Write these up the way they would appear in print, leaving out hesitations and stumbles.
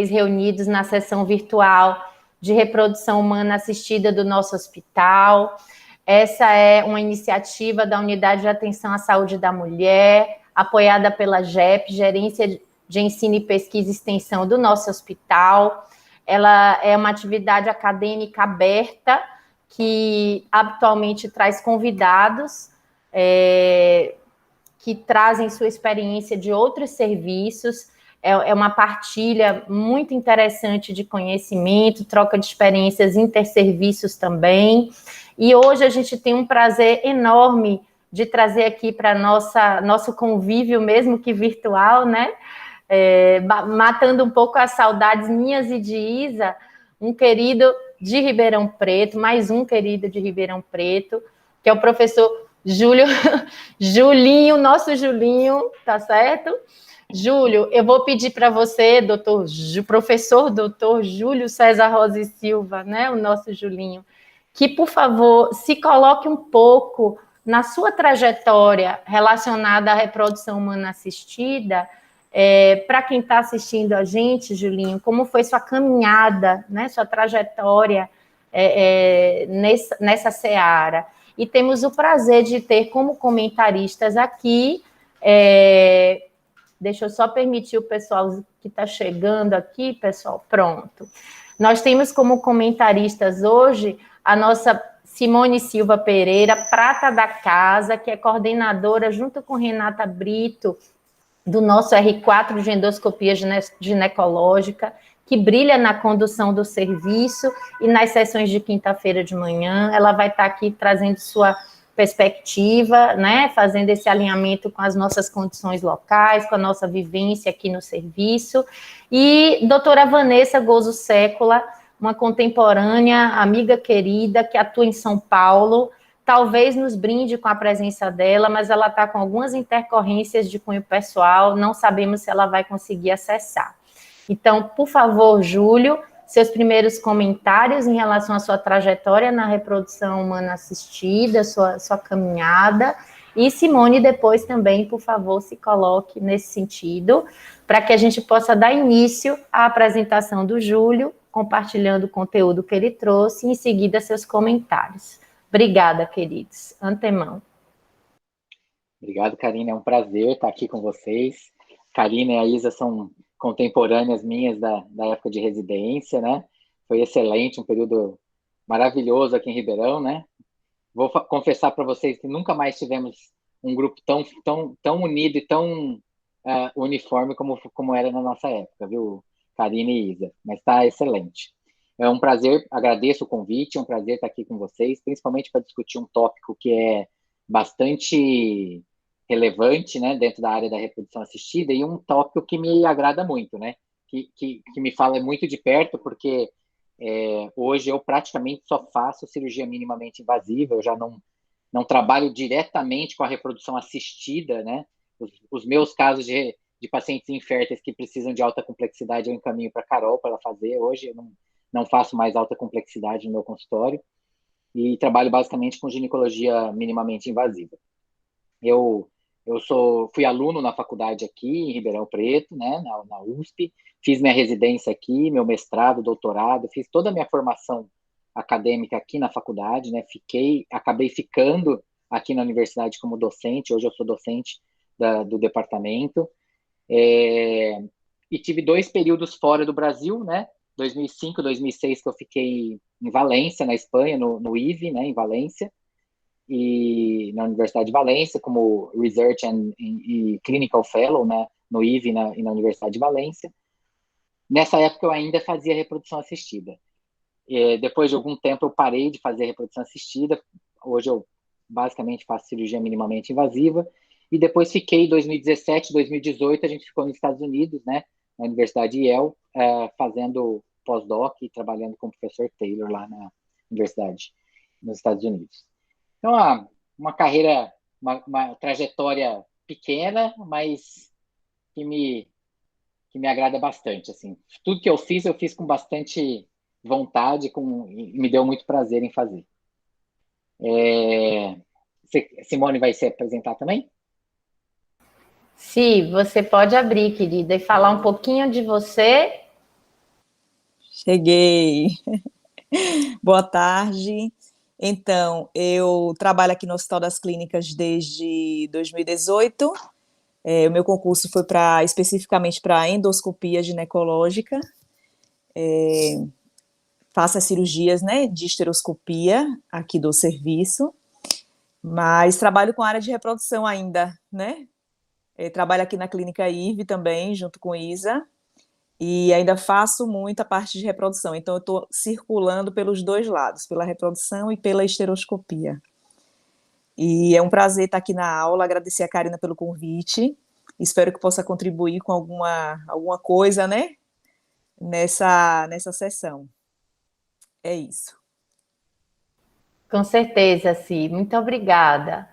reunidos na sessão virtual de reprodução humana assistida do nosso hospital. Essa é uma iniciativa da Unidade de Atenção à Saúde da Mulher, apoiada pela GEP, Gerência de Ensino e Pesquisa e Extensão do nosso hospital. Ela é uma atividade acadêmica aberta, que atualmente traz convidados que trazem sua experiência de outros serviços. É uma partilha muito interessante de conhecimento, troca de experiências interserviços também. E hoje a gente tem um prazer enorme de trazer aqui para nosso convívio, mesmo que virtual, né? Matando um pouco as saudades minhas e de Isa, um querido de Ribeirão Preto, mais um querido de Ribeirão Preto, que é o professor Julinho, nosso Julinho, tá certo? Júlio, eu vou pedir para você, professor doutor Júlio César Rosa e Silva, né, o nosso Julinho, que, por favor, se coloque um pouco na sua trajetória relacionada à reprodução humana assistida, para quem está assistindo a gente, Julinho, como foi sua caminhada, né, sua trajetória nessa seara. E temos o prazer de ter como comentaristas aqui... Deixa eu só permitir o pessoal que está chegando aqui, pessoal, pronto. Nós temos como comentaristas hoje a nossa Simone Silva Pereira, prata da casa, que é coordenadora, junto com Renata Brito, do nosso R4 de endoscopia ginecológica, que brilha na condução do serviço e nas sessões de quinta-feira de manhã. Ela vai estar aqui trazendo sua perspectiva, né, fazendo esse alinhamento com as nossas condições locais, com a nossa vivência aqui no serviço. E doutora Vanessa Gozo Sécula, uma contemporânea, amiga querida, que atua em São Paulo, talvez nos brinde com a presença dela, mas ela está com algumas intercorrências de cunho pessoal, não sabemos se ela vai conseguir acessar. Então, por favor, Júlio, seus primeiros comentários em relação à sua trajetória na reprodução humana assistida, sua caminhada. E Simone, depois também, por favor, se coloque nesse sentido, para que a gente possa dar início à apresentação do Júlio, compartilhando o conteúdo que ele trouxe, e em seguida seus comentários. Obrigada, queridos. Antemão. Obrigado, Karina. É um prazer estar aqui com vocês. Karina e a Isa são contemporâneas minhas da época de residência, né? Foi excelente, um período maravilhoso aqui em Ribeirão, né? Vou confessar para vocês que nunca mais tivemos um grupo tão unido e tão uniforme como era na nossa época, viu, Karina e Isa? Mas está excelente. É um prazer, agradeço o convite, é um prazer estar aqui com vocês, principalmente para discutir um tópico que é bastante relevante, né, dentro da área da reprodução assistida, e um tópico que me agrada muito, né, que me fala muito de perto, porque hoje eu praticamente só faço cirurgia minimamente invasiva, eu já não trabalho diretamente com a reprodução assistida, né, os meus casos de pacientes inférteis que precisam de alta complexidade eu encaminho para a Carol para ela fazer. Hoje eu não faço mais alta complexidade no meu consultório e trabalho basicamente com ginecologia minimamente invasiva. Eu fui aluno na faculdade aqui em Ribeirão Preto, né, na USP, fiz minha residência aqui, meu mestrado, doutorado, fiz toda a minha formação acadêmica aqui na faculdade, né, acabei ficando aqui na universidade como docente, hoje eu sou docente do departamento, e tive 2 períodos fora do Brasil, né, 2005, 2006, que eu fiquei em Valência, na Espanha, no IVE, né, em Valência, e na Universidade de Valência, como Research e Clinical Fellow, né, no IVE e na Universidade de Valência. Nessa época eu ainda fazia reprodução assistida. Depois de algum tempo eu parei de fazer reprodução assistida, hoje eu basicamente faço cirurgia minimamente invasiva, e depois fiquei, em 2017, 2018, a gente ficou nos Estados Unidos, né, na Universidade Yale, fazendo pós-doc e trabalhando com o professor Taylor lá na universidade, nos Estados Unidos. Então, uma carreira, uma trajetória pequena, mas que me agrada bastante, assim. Tudo que eu fiz com bastante vontade, e me deu muito prazer em fazer. Simone vai se apresentar também? Sim, você pode abrir, querida, e falar um pouquinho de você Cheguei. Boa tarde. Então, eu trabalho aqui no Hospital das Clínicas desde 2018. O meu concurso foi especificamente para endoscopia ginecológica. Faço as cirurgias, né, de esteroscopia aqui do serviço, mas trabalho com a área de reprodução ainda, né? Trabalho aqui na Clínica IVE também, junto com Isa. E ainda faço muita parte de reprodução, então eu estou circulando pelos dois lados, pela reprodução e pela esteroscopia. E é um prazer estar aqui na aula, agradecer a Karina pelo convite, espero que possa contribuir com alguma coisa, né, nessa sessão. É isso. Com certeza, Si. Muito obrigada.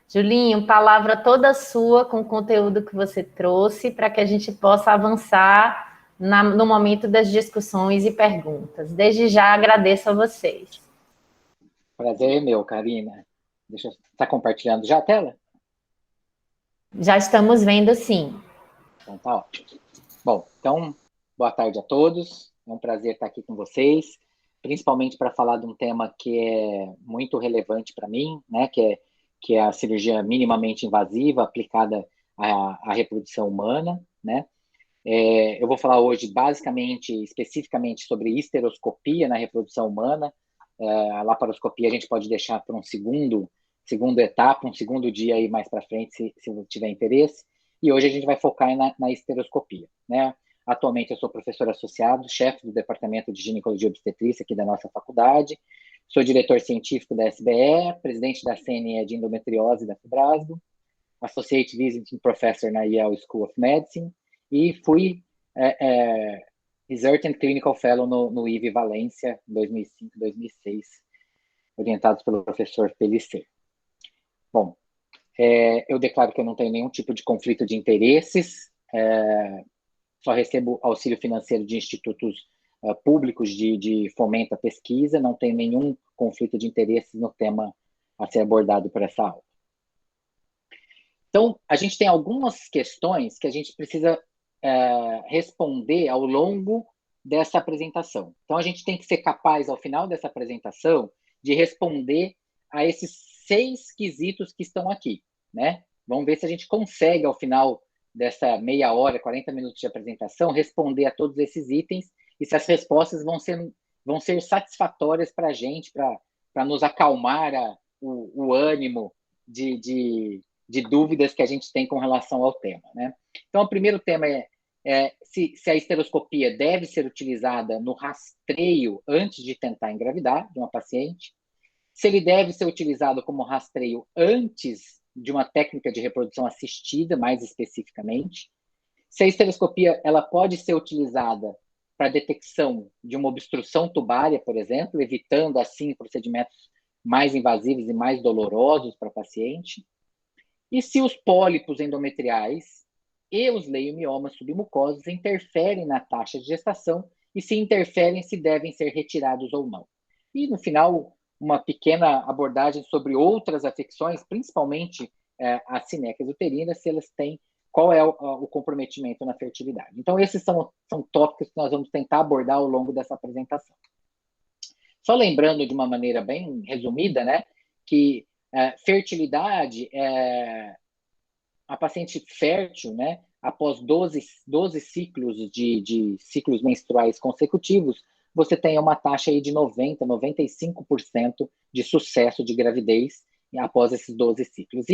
Julinho, palavra toda sua com o conteúdo que você trouxe para que a gente possa avançar no momento das discussões e perguntas. Desde já agradeço a vocês. Prazer é meu, Karina. Tá compartilhando já a tela? Já estamos vendo, sim. Então tá ótimo. Bom, então, boa tarde a todos. É um prazer estar aqui com vocês, principalmente para falar de um tema que é muito relevante para mim, né? Que é a cirurgia minimamente invasiva aplicada à reprodução humana, né? Eu vou falar hoje, basicamente, especificamente sobre histeroscopia na reprodução humana. A laparoscopia a gente pode deixar para segunda etapa, um segundo dia aí mais para frente, se tiver interesse. E hoje a gente vai focar na histeroscopia, né? Atualmente eu sou professor associado, chefe do Departamento de Ginecologia e Obstetrícia aqui da nossa faculdade. Sou diretor científico da SBE, presidente da CNE de Endometriose da FIBRASGO, Associate Visiting Professor na Yale School of Medicine e fui Research and Clinical Fellow no IVE Valência, em 2005, 2006, orientados pelo professor Pellicer. Bom, eu declaro que eu não tenho nenhum tipo de conflito de interesses, só recebo auxílio financeiro de institutos públicos de fomento à pesquisa, não tenho nenhum conflito de interesses no tema a ser abordado por essa aula. Então, a gente tem algumas questões que a gente precisa responder ao longo dessa apresentação. Então, a gente tem que ser capaz, ao final dessa apresentação, de responder a esses 6 quesitos que estão aqui, né? Vamos ver se a gente consegue, ao final dessa meia hora, 40 minutos de apresentação, responder a todos esses itens e se as respostas vão ser satisfatórias para a gente, para nos acalmar o ânimo de dúvidas que a gente tem com relação ao tema, né? Então, o primeiro tema é se a esteroscopia deve ser utilizada no rastreio antes de tentar engravidar de uma paciente, se ele deve ser utilizado como rastreio antes de uma técnica de reprodução assistida, mais especificamente, se a esteroscopia ela pode ser utilizada para detecção de uma obstrução tubária, por exemplo, evitando, assim, procedimentos mais invasivos e mais dolorosos para a paciente, e se os pólipos endometriais e os leiomiomas submucosos interferem na taxa de gestação e se interferem, se devem ser retirados ou não. E, no final, uma pequena abordagem sobre outras afecções, principalmente as sinecas uterinas, se elas têm, qual é o comprometimento na fertilidade. Então, esses são tópicos que nós vamos tentar abordar ao longo dessa apresentação. Só lembrando de uma maneira bem resumida, né, que fertilidade, a paciente fértil, né, após 12 ciclos de ciclos menstruais consecutivos, você tem uma taxa aí de 90%, 95% de sucesso de gravidez após esses 12 ciclos.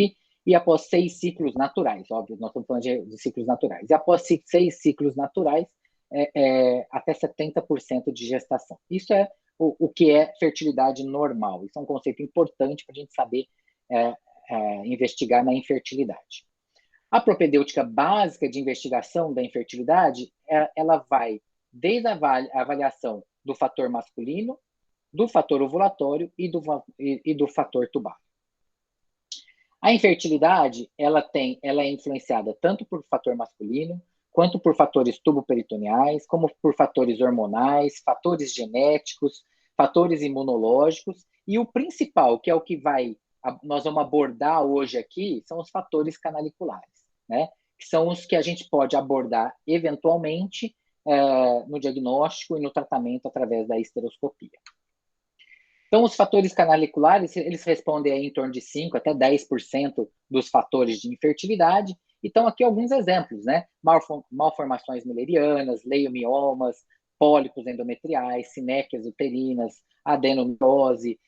E após 6 ciclos naturais, óbvio, nós estamos falando de ciclos naturais. E após 6 ciclos naturais, até 70% de gestação. Isso é o que é fertilidade normal. Isso é um conceito importante para a gente saber investigar na infertilidade. A propedêutica básica de investigação da infertilidade, ela vai desde a avaliação do fator masculino, do fator ovulatório e do fator tubário. A infertilidade, ela é influenciada tanto por fator masculino, quanto por fatores tuboperitoneais, como por fatores hormonais, fatores genéticos, fatores imunológicos, e o principal, que é o que nós vamos abordar hoje aqui, são os fatores canaliculares, né? Que são os que a gente pode abordar eventualmente no diagnóstico e no tratamento através da esteroscopia. Então, os fatores canaliculares, eles respondem aí em torno de 5 até 10% dos fatores de infertilidade. Então, aqui alguns exemplos, né? Malformações müllerianas, leiomiomas, pólipos endometriais, sinéquias uterinas, adenomiose,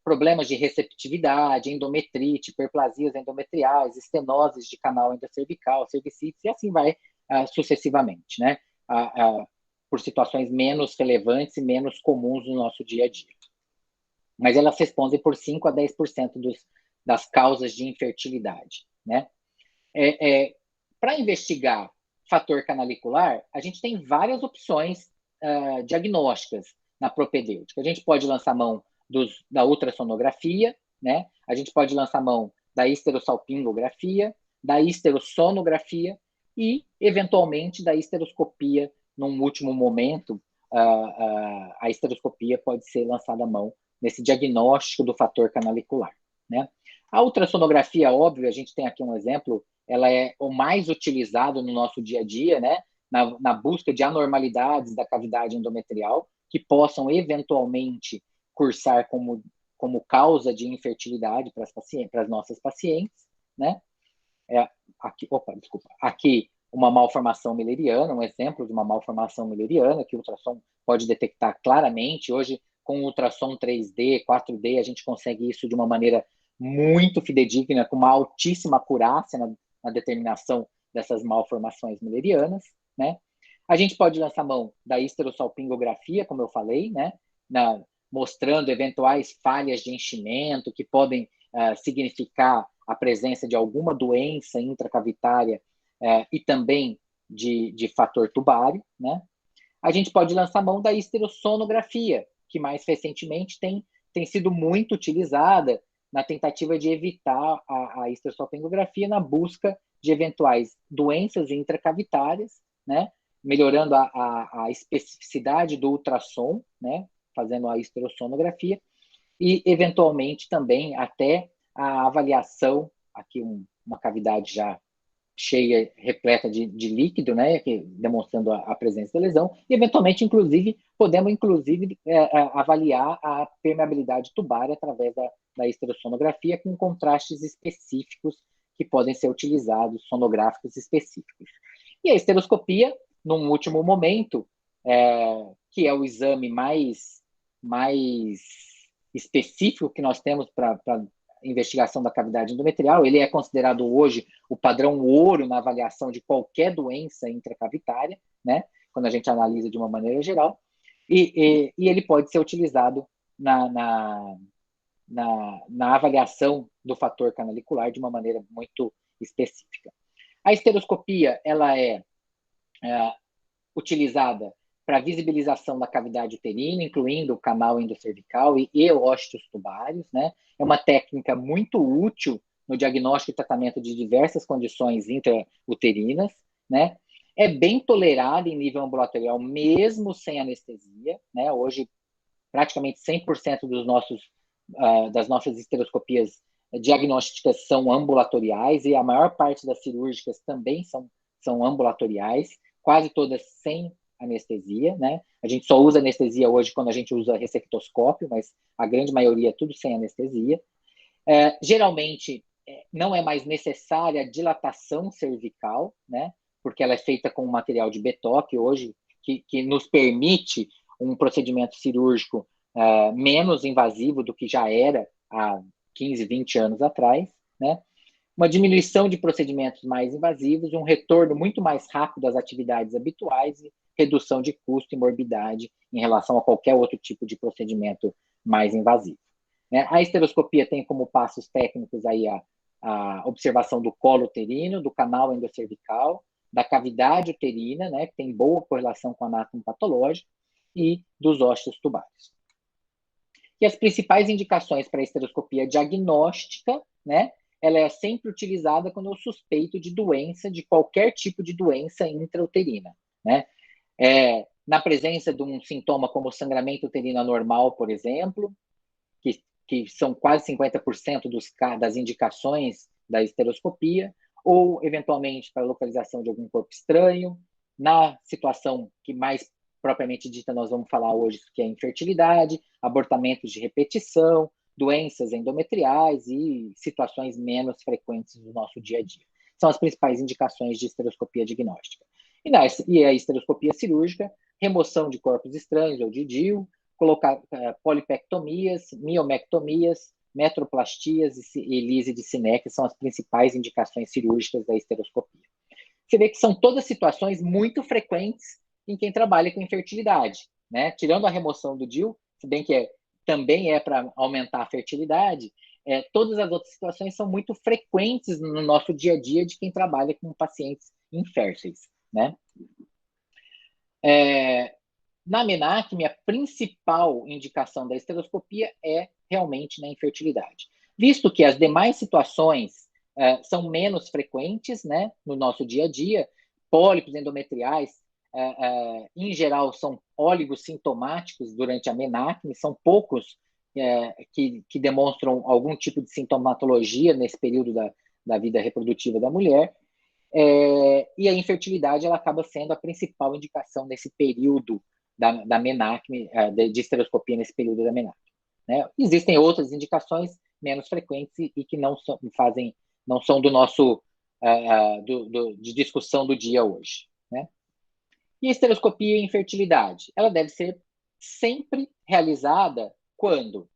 problemas de receptividade, endometrite, hiperplasias endometriais, estenoses de canal endocervical, cervicites, e assim vai sucessivamente, né? Por situações menos relevantes e menos comuns no nosso dia a dia. Mas elas respondem por 5 a 10% das causas de infertilidade, né? Para investigar fator canalicular, a gente tem várias opções diagnósticas na propedêutica. A gente pode lançar mão da ultrassonografia, né? A gente pode lançar mão da esterossalpingografia, da esterossonografia e, eventualmente, da esteroscopia. Num último momento, a esteroscopia pode ser lançada à mão nesse diagnóstico do fator canalicular, né? A ultrassonografia, óbvio, a gente tem aqui um exemplo, ela é o mais utilizado no nosso dia a dia, né? Na busca de anormalidades da cavidade endometrial, que possam eventualmente cursar como causa de infertilidade para as nossas pacientes, né? Aqui uma malformação mülleriana, um exemplo de uma malformação mülleriana que o ultrassom pode detectar claramente. Hoje, com ultrassom 3D, 4D, a gente consegue isso de uma maneira muito fidedigna, com uma altíssima acurácia na determinação dessas malformações müllerianas, né? A gente pode lançar mão da esterossalpingografia, como eu falei, né? Mostrando eventuais falhas de enchimento que podem significar a presença de alguma doença intracavitária e também de fator tubário, né? A gente pode lançar mão da esterossonografia, que mais recentemente tem sido muito utilizada na tentativa de evitar a esterossalpingografia na busca de eventuais doenças intracavitárias, né? Melhorando a especificidade do ultrassom, né? Fazendo a esterossonografia, e eventualmente também até a avaliação, aqui uma cavidade já cheia, repleta de líquido, né, demonstrando a presença da lesão, e eventualmente, podemos avaliar a permeabilidade tubária através da esterossonografia com contrastes específicos que podem ser utilizados, sonográficos específicos. E a esteroscopia, num último momento, que é o exame mais específico que nós temos para investigação da cavidade endometrial, ele é considerado hoje o padrão ouro na avaliação de qualquer doença intracavitária, né? Quando a gente analisa de uma maneira geral, e ele pode ser utilizado na avaliação do fator canalicular de uma maneira muito específica. A esteroscopia, ela é utilizada para visibilização da cavidade uterina, incluindo o canal endocervical e ósteos tubários, né? É uma técnica muito útil no diagnóstico e tratamento de diversas condições intrauterinas, né? É bem tolerada em nível ambulatorial, mesmo sem anestesia, né? Hoje, praticamente 100% das nossas esteroscopias diagnósticas são ambulatoriais e a maior parte das cirúrgicas também são ambulatoriais, quase todas sem anestesia, né? A gente só usa anestesia hoje quando a gente usa ressectoscópio, mas a grande maioria é tudo sem anestesia. Geralmente, não é mais necessária a dilatação cervical, né? Porque ela é feita com um material de Betoque hoje, que nos permite um procedimento cirúrgico menos invasivo do que já era há 15, 20 anos atrás, né? Uma diminuição de procedimentos mais invasivos, um retorno muito mais rápido às atividades habituais e redução de custo e morbidade em relação a qualquer outro tipo de procedimento mais invasivo, né? A esteroscopia tem como passos técnicos aí a observação do colo uterino, do canal endocervical, da cavidade uterina, né, que tem boa correlação com o anátomo patológico, e dos ósteos tubários. E as principais indicações para a esteroscopia diagnóstica, né, ela é sempre utilizada quando eu suspeito de doença, de qualquer tipo de doença intrauterina, né? Na presença de um sintoma como sangramento uterino anormal, por exemplo, que são quase 50% das indicações da esteroscopia, ou, eventualmente, para localização de algum corpo estranho, na situação que mais propriamente dita nós vamos falar hoje, que é infertilidade, abortamentos de repetição, doenças endometriais e situações menos frequentes do nosso dia a dia. São as principais indicações de esteroscopia diagnóstica. E a esteroscopia cirúrgica, remoção de corpos estranhos ou de DIU, colocar polipectomias, miomectomias, metroplastias e lise de Sinek são as principais indicações cirúrgicas da esteroscopia. Você vê que são todas situações muito frequentes em quem trabalha com infertilidade, né? Tirando a remoção do DIU, se bem que também é para aumentar a fertilidade, todas as outras situações são muito frequentes no nosso dia a dia de quem trabalha com pacientes inférteis, né? Na menacme, a principal indicação da esteroscopia é realmente na infertilidade. Visto que as demais situações são menos frequentes, né, no nosso dia a dia, pólipos endometriais, em geral, são oligossintomáticos durante a menacme, são poucos que demonstram algum tipo de sintomatologia nesse período da vida reprodutiva da mulher, e a infertilidade ela acaba sendo a principal indicação nesse período da menacme, de esteroscopia nesse período da menacme, né? Existem outras indicações menos frequentes e que não são do nosso de discussão do dia hoje, né? E a esteroscopia e infertilidade, ela deve ser sempre realizada quando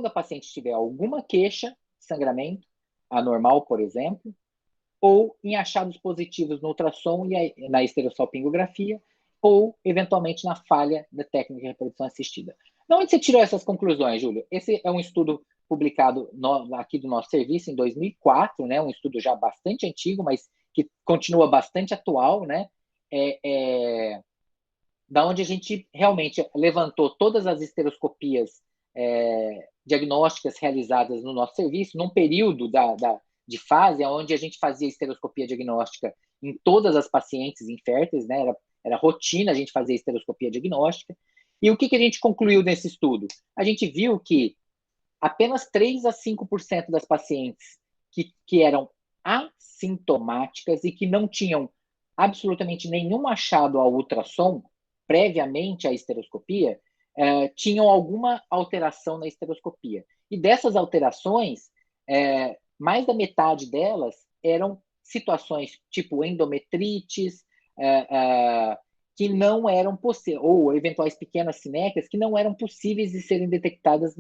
a paciente tiver alguma queixa de sangramento anormal, por exemplo, ou em achados positivos no ultrassom e na esterossalpingografia, ou, eventualmente, na falha da técnica de reprodução assistida. De onde você tirou essas conclusões, Júlio? Esse é um estudo publicado aqui do nosso serviço em 2004, né? Um estudo já bastante antigo, mas que continua bastante atual, né? Da onde a gente realmente levantou todas as esteroscopias diagnósticas realizadas no nosso serviço, num período de fase onde a gente fazia esteroscopia diagnóstica em todas as pacientes inférteis, né? Era rotina a gente fazer esteroscopia diagnóstica. E o que a gente concluiu nesse estudo? A gente viu que apenas 3 a 5% das pacientes que eram assintomáticas e que não tinham absolutamente nenhum achado ao ultrassom previamente à esteroscopia, tinham alguma alteração na esteroscopia. E dessas alterações, mais da metade delas eram situações tipo endometrites, que não eram possíveis, ou eventuais pequenas sinecas que não eram possíveis de serem detectadas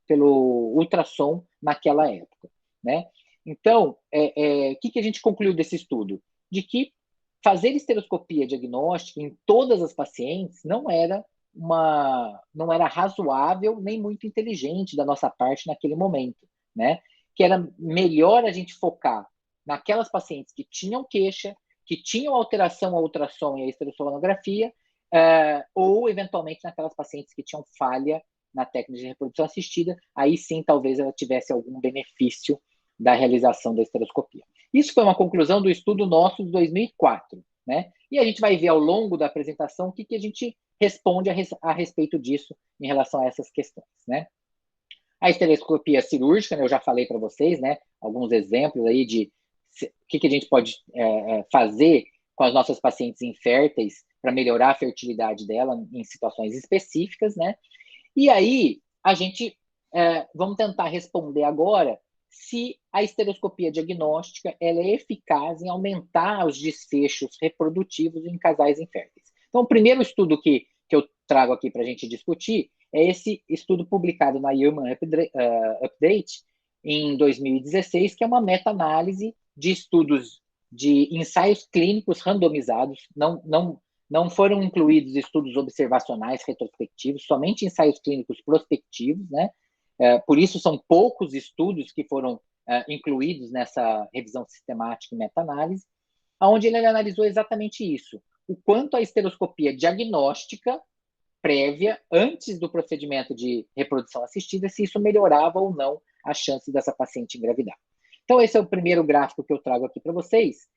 pelo ultrassom naquela época, né? Então, o que a gente concluiu desse estudo? De que fazer esteroscopia diagnóstica em todas as pacientes não era razoável nem muito inteligente da nossa parte naquele momento, né? Que era melhor a gente focar naquelas pacientes que tinham queixa, que tinham alteração ao ultrassom e à esterossolonografia, ou, eventualmente, naquelas pacientes que tinham falha na técnica de reprodução assistida, aí sim, talvez ela tivesse algum benefício da realização da esteroscopia. Isso foi uma conclusão do estudo nosso de 2004, né? E a gente vai ver ao longo da apresentação o que a gente responde a respeito disso em relação a essas questões, né? A esteroscopia cirúrgica, né, eu já falei para vocês, né, alguns exemplos aí de o que a gente pode fazer com as nossas pacientes inférteis para melhorar a fertilidade dela em situações específicas, né? E aí, a gente vamos tentar responder agora se a esteroscopia diagnóstica ela é eficaz em aumentar os desfechos reprodutivos em casais inférteis. Então, o primeiro estudo que eu trago aqui para a gente discutir é esse estudo publicado na Human Update em 2016, que é uma meta-análise de estudos de ensaios clínicos randomizados, não foram incluídos estudos observacionais retrospectivos, somente ensaios clínicos prospectivos, né? Por isso são poucos estudos que foram incluídos nessa revisão sistemática e meta-análise, onde ele analisou exatamente isso, o quanto a esteroscopia diagnóstica prévia, antes do procedimento de reprodução assistida, se isso melhorava ou não a chance dessa paciente engravidar. Então, esse é o primeiro gráfico que eu trago aqui para vocês.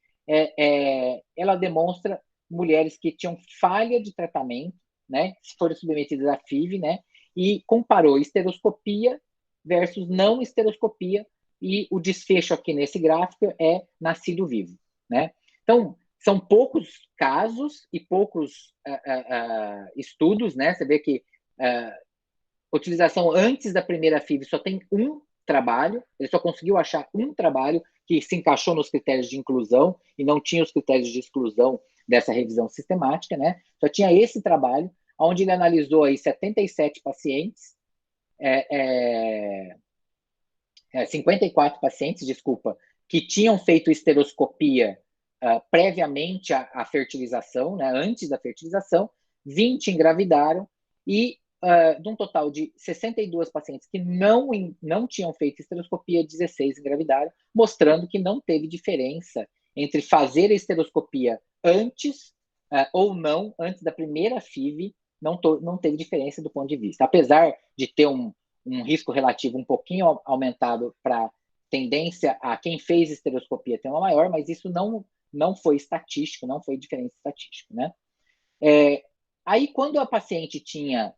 Ela demonstra mulheres que tinham falha de tratamento, né, se foram submetidas à FIV, né, e comparou esteroscopia versus não esteroscopia, e o desfecho aqui nesse gráfico é nascido vivo, né? Então, são poucos casos e poucos estudos, né? Você vê que utilização antes da primeira FIV só tem um trabalho, ele só conseguiu achar um trabalho que se encaixou nos critérios de inclusão e não tinha os critérios de exclusão dessa revisão sistemática, né? Só tinha esse trabalho, onde ele analisou aí 77 pacientes, 54 pacientes, desculpa, que tinham feito esteroscopia previamente à fertilização, né, antes da fertilização, 20 engravidaram e de um total de 62 pacientes que não tinham feito esteroscopia, 16 engravidaram, mostrando que não teve diferença entre fazer a esteroscopia antes ou não, antes da primeira FIV, não teve diferença do ponto de vista. Apesar de ter um risco relativo um pouquinho aumentado para tendência a quem fez esteroscopia ter uma maior, mas isso não foi estatístico, não foi diferença estatística, né? Aí, quando a paciente tinha,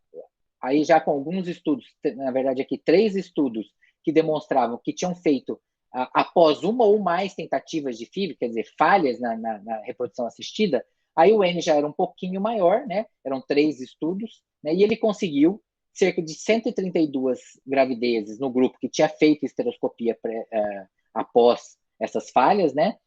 aí já com alguns estudos, na verdade aqui 3 estudos que demonstravam que tinham feito após uma ou mais tentativas de FIV, quer dizer, falhas na reprodução assistida, aí o N já era um pouquinho maior, né? Eram 3 estudos, né? E ele conseguiu cerca de 132 gravidezes no grupo que tinha feito esteroscopia após essas falhas, né?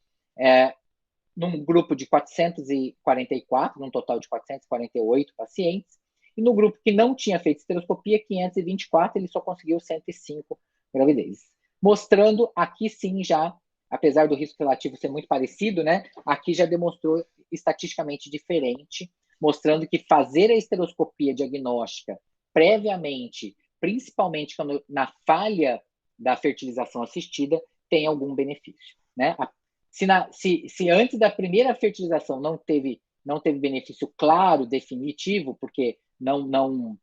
Num grupo de 444, num total de 448 pacientes, e no grupo que não tinha feito esteroscopia, 524, ele só conseguiu 105 gravidezes. Mostrando aqui sim já, apesar do risco relativo ser muito parecido, né? Aqui já demonstrou estatisticamente diferente, mostrando que fazer a esteroscopia diagnóstica previamente, principalmente quando, na falha da fertilização assistida, tem algum benefício, né? Se antes da primeira fertilização não teve benefício claro, definitivo, porque não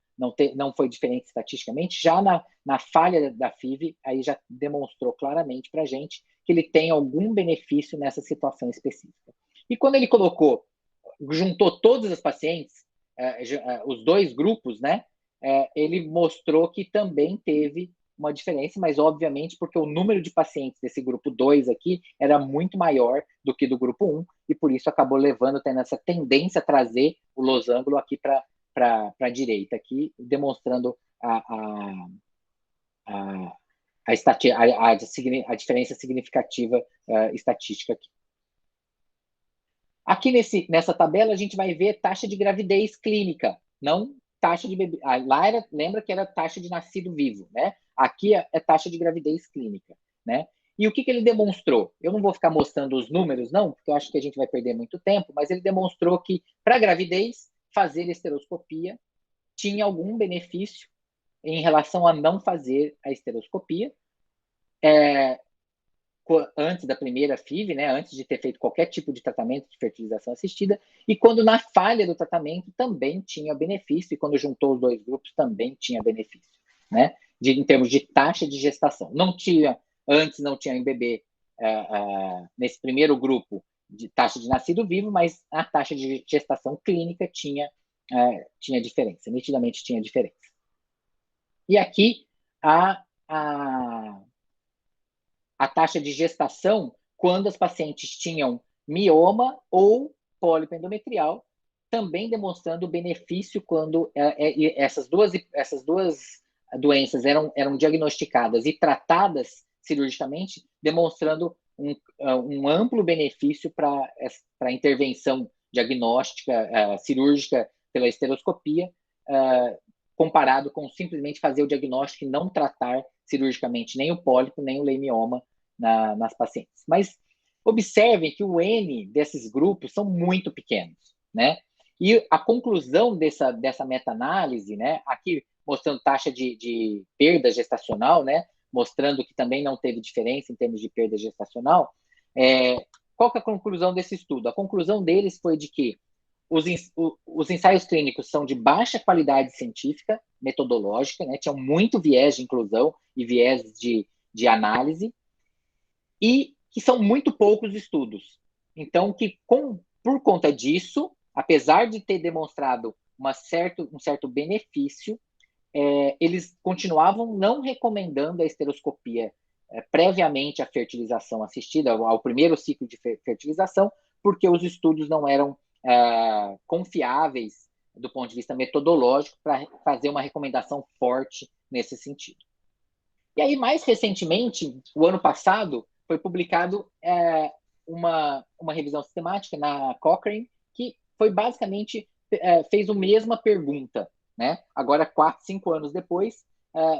foi diferente estatisticamente, já na falha da FIV, aí já demonstrou claramente para a gente que ele tem algum benefício nessa situação específica. E quando ele juntou todos os pacientes, os 2 grupos, né, ele mostrou que também teve uma diferença, mas obviamente porque o número de pacientes desse grupo 2 aqui era muito maior do que do grupo 1, e por isso acabou tendo essa tendência a trazer o losango aqui para a direita, aqui, demonstrando a diferença significativa estatística aqui. Aqui nessa tabela a gente vai ver taxa de gravidez clínica, não taxa de bebê. Lá lembra que era taxa de nascido vivo, né? Aqui é taxa de gravidez clínica, né? E o que ele demonstrou? Eu não vou ficar mostrando os números, não, porque eu acho que a gente vai perder muito tempo, mas ele demonstrou que, para gravidez, fazer esteroscopia tinha algum benefício em relação a não fazer a esteroscopia. Antes da primeira FIV, né, antes de ter feito qualquer tipo de tratamento de fertilização assistida, e quando na falha do tratamento também tinha benefício, e quando juntou os 2 grupos também tinha benefício, né, em termos de taxa de gestação. Antes não tinha em bebê, nesse primeiro grupo, de taxa de nascido vivo, mas a taxa de gestação clínica tinha diferença, nitidamente tinha diferença. E aqui a taxa de gestação quando as pacientes tinham mioma ou pólipo endometrial, também demonstrando benefício quando essas duas doenças eram diagnosticadas e tratadas cirurgicamente, demonstrando um amplo benefício para a intervenção diagnóstica cirúrgica pela esteroscopia, comparado com simplesmente fazer o diagnóstico e não tratar cirurgicamente nem o pólipo, nem o leimioma nas pacientes. Mas observem que o N desses grupos são muito pequenos, né? E a conclusão dessa meta-análise, né, aqui mostrando taxa de perda gestacional, né, mostrando que também não teve diferença em termos de perda gestacional, qual que é a conclusão desse estudo? A conclusão deles foi de que os ensaios clínicos são de baixa qualidade científica, metodológica, né? Tinham muito viés de inclusão e viés de análise, e que são muito poucos estudos. Então, por conta disso, apesar de ter demonstrado um certo benefício, eles continuavam não recomendando a esteroscopia previamente à fertilização assistida, ao primeiro ciclo de fertilização, porque os estudos não eram confiáveis do ponto de vista metodológico para fazer uma recomendação forte nesse sentido. E aí, mais recentemente, o ano passado, foi publicado uma revisão sistemática na Cochrane, que foi basicamente, fez a mesma pergunta, né? Agora, 4, 5 anos depois,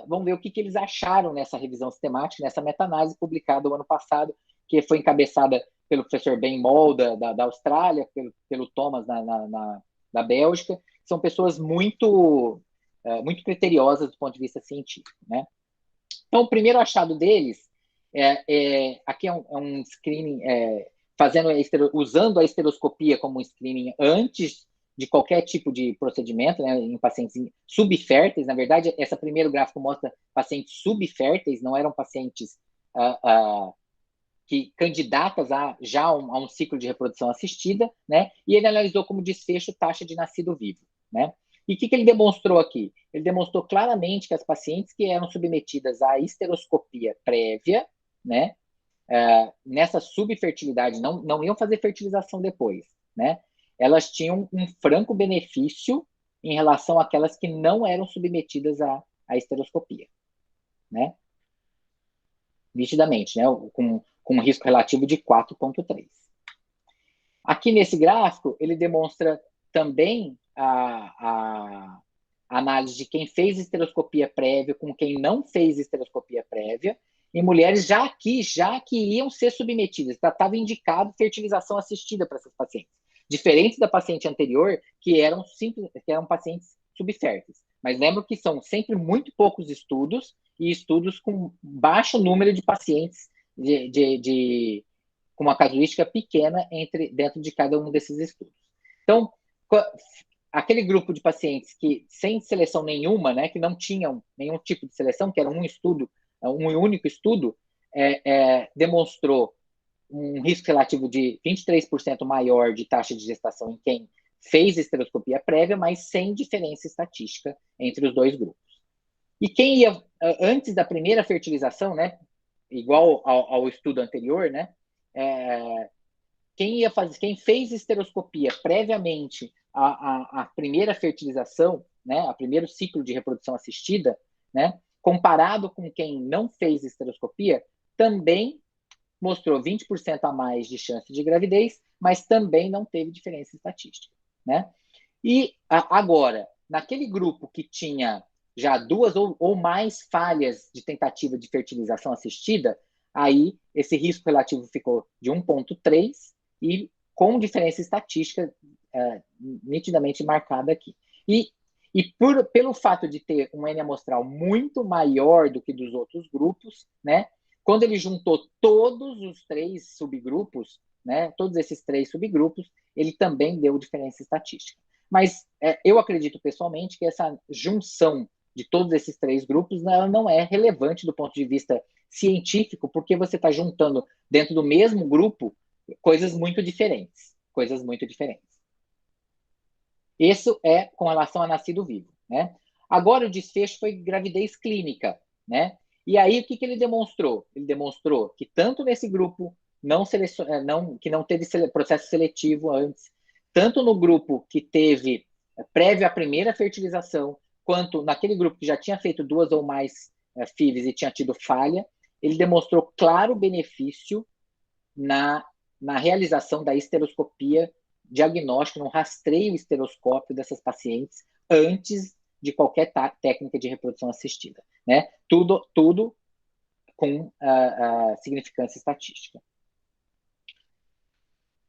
vamos ver o que eles acharam nessa revisão sistemática, nessa meta-análise publicada o ano passado, que foi encabeçada pelo professor Ben Moll, da Austrália, pelo Thomas, da Bélgica. São pessoas muito criteriosas do ponto de vista científico, né? Então, o primeiro achado deles, aqui é um screening, usando a esteroscopia como um screening antes de qualquer tipo de procedimento, né, em pacientes subférteis. Na verdade, esse primeiro gráfico mostra pacientes subférteis, não eram pacientes candidatas já a um ciclo de reprodução assistida, né, e ele analisou como desfecho taxa de nascido vivo, né. E o que ele demonstrou aqui? Ele demonstrou claramente que as pacientes que eram submetidas à esteroscopia prévia, né, nessa subfertilidade, não iam fazer fertilização depois, né, elas tinham um franco benefício em relação àquelas que não eram submetidas à esteroscopia, né, nitidamente, né, com um risco relativo de 4,3. Aqui nesse gráfico, ele demonstra também a análise de quem fez esteroscopia prévia com quem não fez esteroscopia prévia, em mulheres já que iam ser submetidas, estava indicado fertilização assistida para essas pacientes, diferente da paciente anterior, que eram pacientes subférteis. Mas lembro que são sempre muito poucos estudos, e estudos com baixo número de pacientes com uma casuística pequena dentro de cada um desses estudos. Então, aquele grupo de pacientes que, sem seleção nenhuma, né, que não tinham nenhum tipo de seleção, que era um único estudo, demonstrou um risco relativo de 23% maior de taxa de gestação em quem fez esteroscopia prévia, mas sem diferença estatística entre os dois grupos. E quem ia, antes da primeira fertilização, né, igual ao estudo anterior, né, quem fez esteroscopia previamente à primeira fertilização, né, a primeiro ciclo de reprodução assistida, né, comparado com quem não fez esteroscopia, também mostrou 20% a mais de chance de gravidez, mas também não teve diferença estatística, né? E agora, naquele grupo que tinha já 2 ou mais falhas de tentativa de fertilização assistida, aí esse risco relativo ficou de 1,3 e com diferença estatística nitidamente marcada aqui. E pelo fato de ter um N amostral muito maior do que dos outros grupos, né, quando ele juntou todos os 3 subgrupos, né, todos esses 3 subgrupos, ele também deu diferença estatística. Mas eu acredito pessoalmente que essa junção de todos esses 3 grupos não é relevante do ponto de vista científico, porque você está juntando dentro do mesmo grupo coisas muito diferentes. Isso é com relação a nascido vivo, né? Agora o desfecho foi gravidez clínica, né? E aí o que ele demonstrou? Ele demonstrou que tanto nesse grupo que não teve processo seletivo antes, tanto no grupo que teve prévio à primeira fertilização, quanto naquele grupo que já tinha feito 2 ou mais FIVs e tinha tido falha, ele demonstrou claro benefício na realização da esteroscopia diagnóstico, no rastreio esteroscópio dessas pacientes antes de qualquer técnica de reprodução assistida, né? Tudo com significância estatística.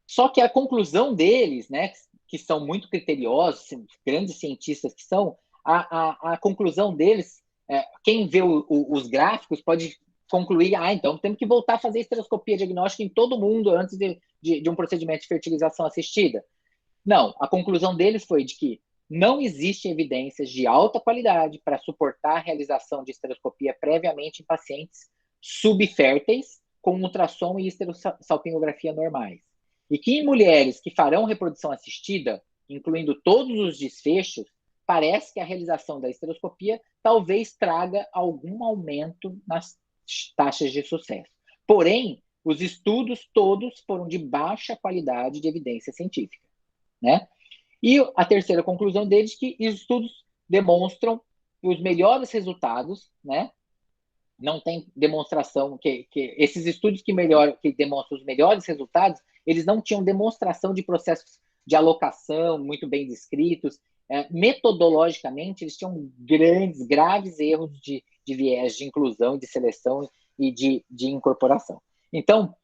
Só que a conclusão deles, né, que são muito criteriosos, grandes cientistas que são, a conclusão deles, quem vê os gráficos pode concluir, então temos que voltar a fazer esteroscopia diagnóstica em todo mundo antes de um procedimento de fertilização assistida. Não, a conclusão deles foi de que não existem evidências de alta qualidade para suportar a realização de esteroscopia previamente em pacientes subférteis com ultrassom e esterossalpingografia normais. E que em mulheres que farão reprodução assistida, incluindo todos os desfechos, parece que a realização da esteroscopia talvez traga algum aumento nas taxas de sucesso. Porém, os estudos todos foram de baixa qualidade de evidência científica, né? E a terceira conclusão deles é que os estudos demonstram os melhores resultados, né? Não tem demonstração que esses estudos que demonstram os melhores resultados, eles não tinham demonstração de processos de alocação muito bem descritos. Metodologicamente, eles tinham graves erros de viés de inclusão, de seleção e de incorporação. Então,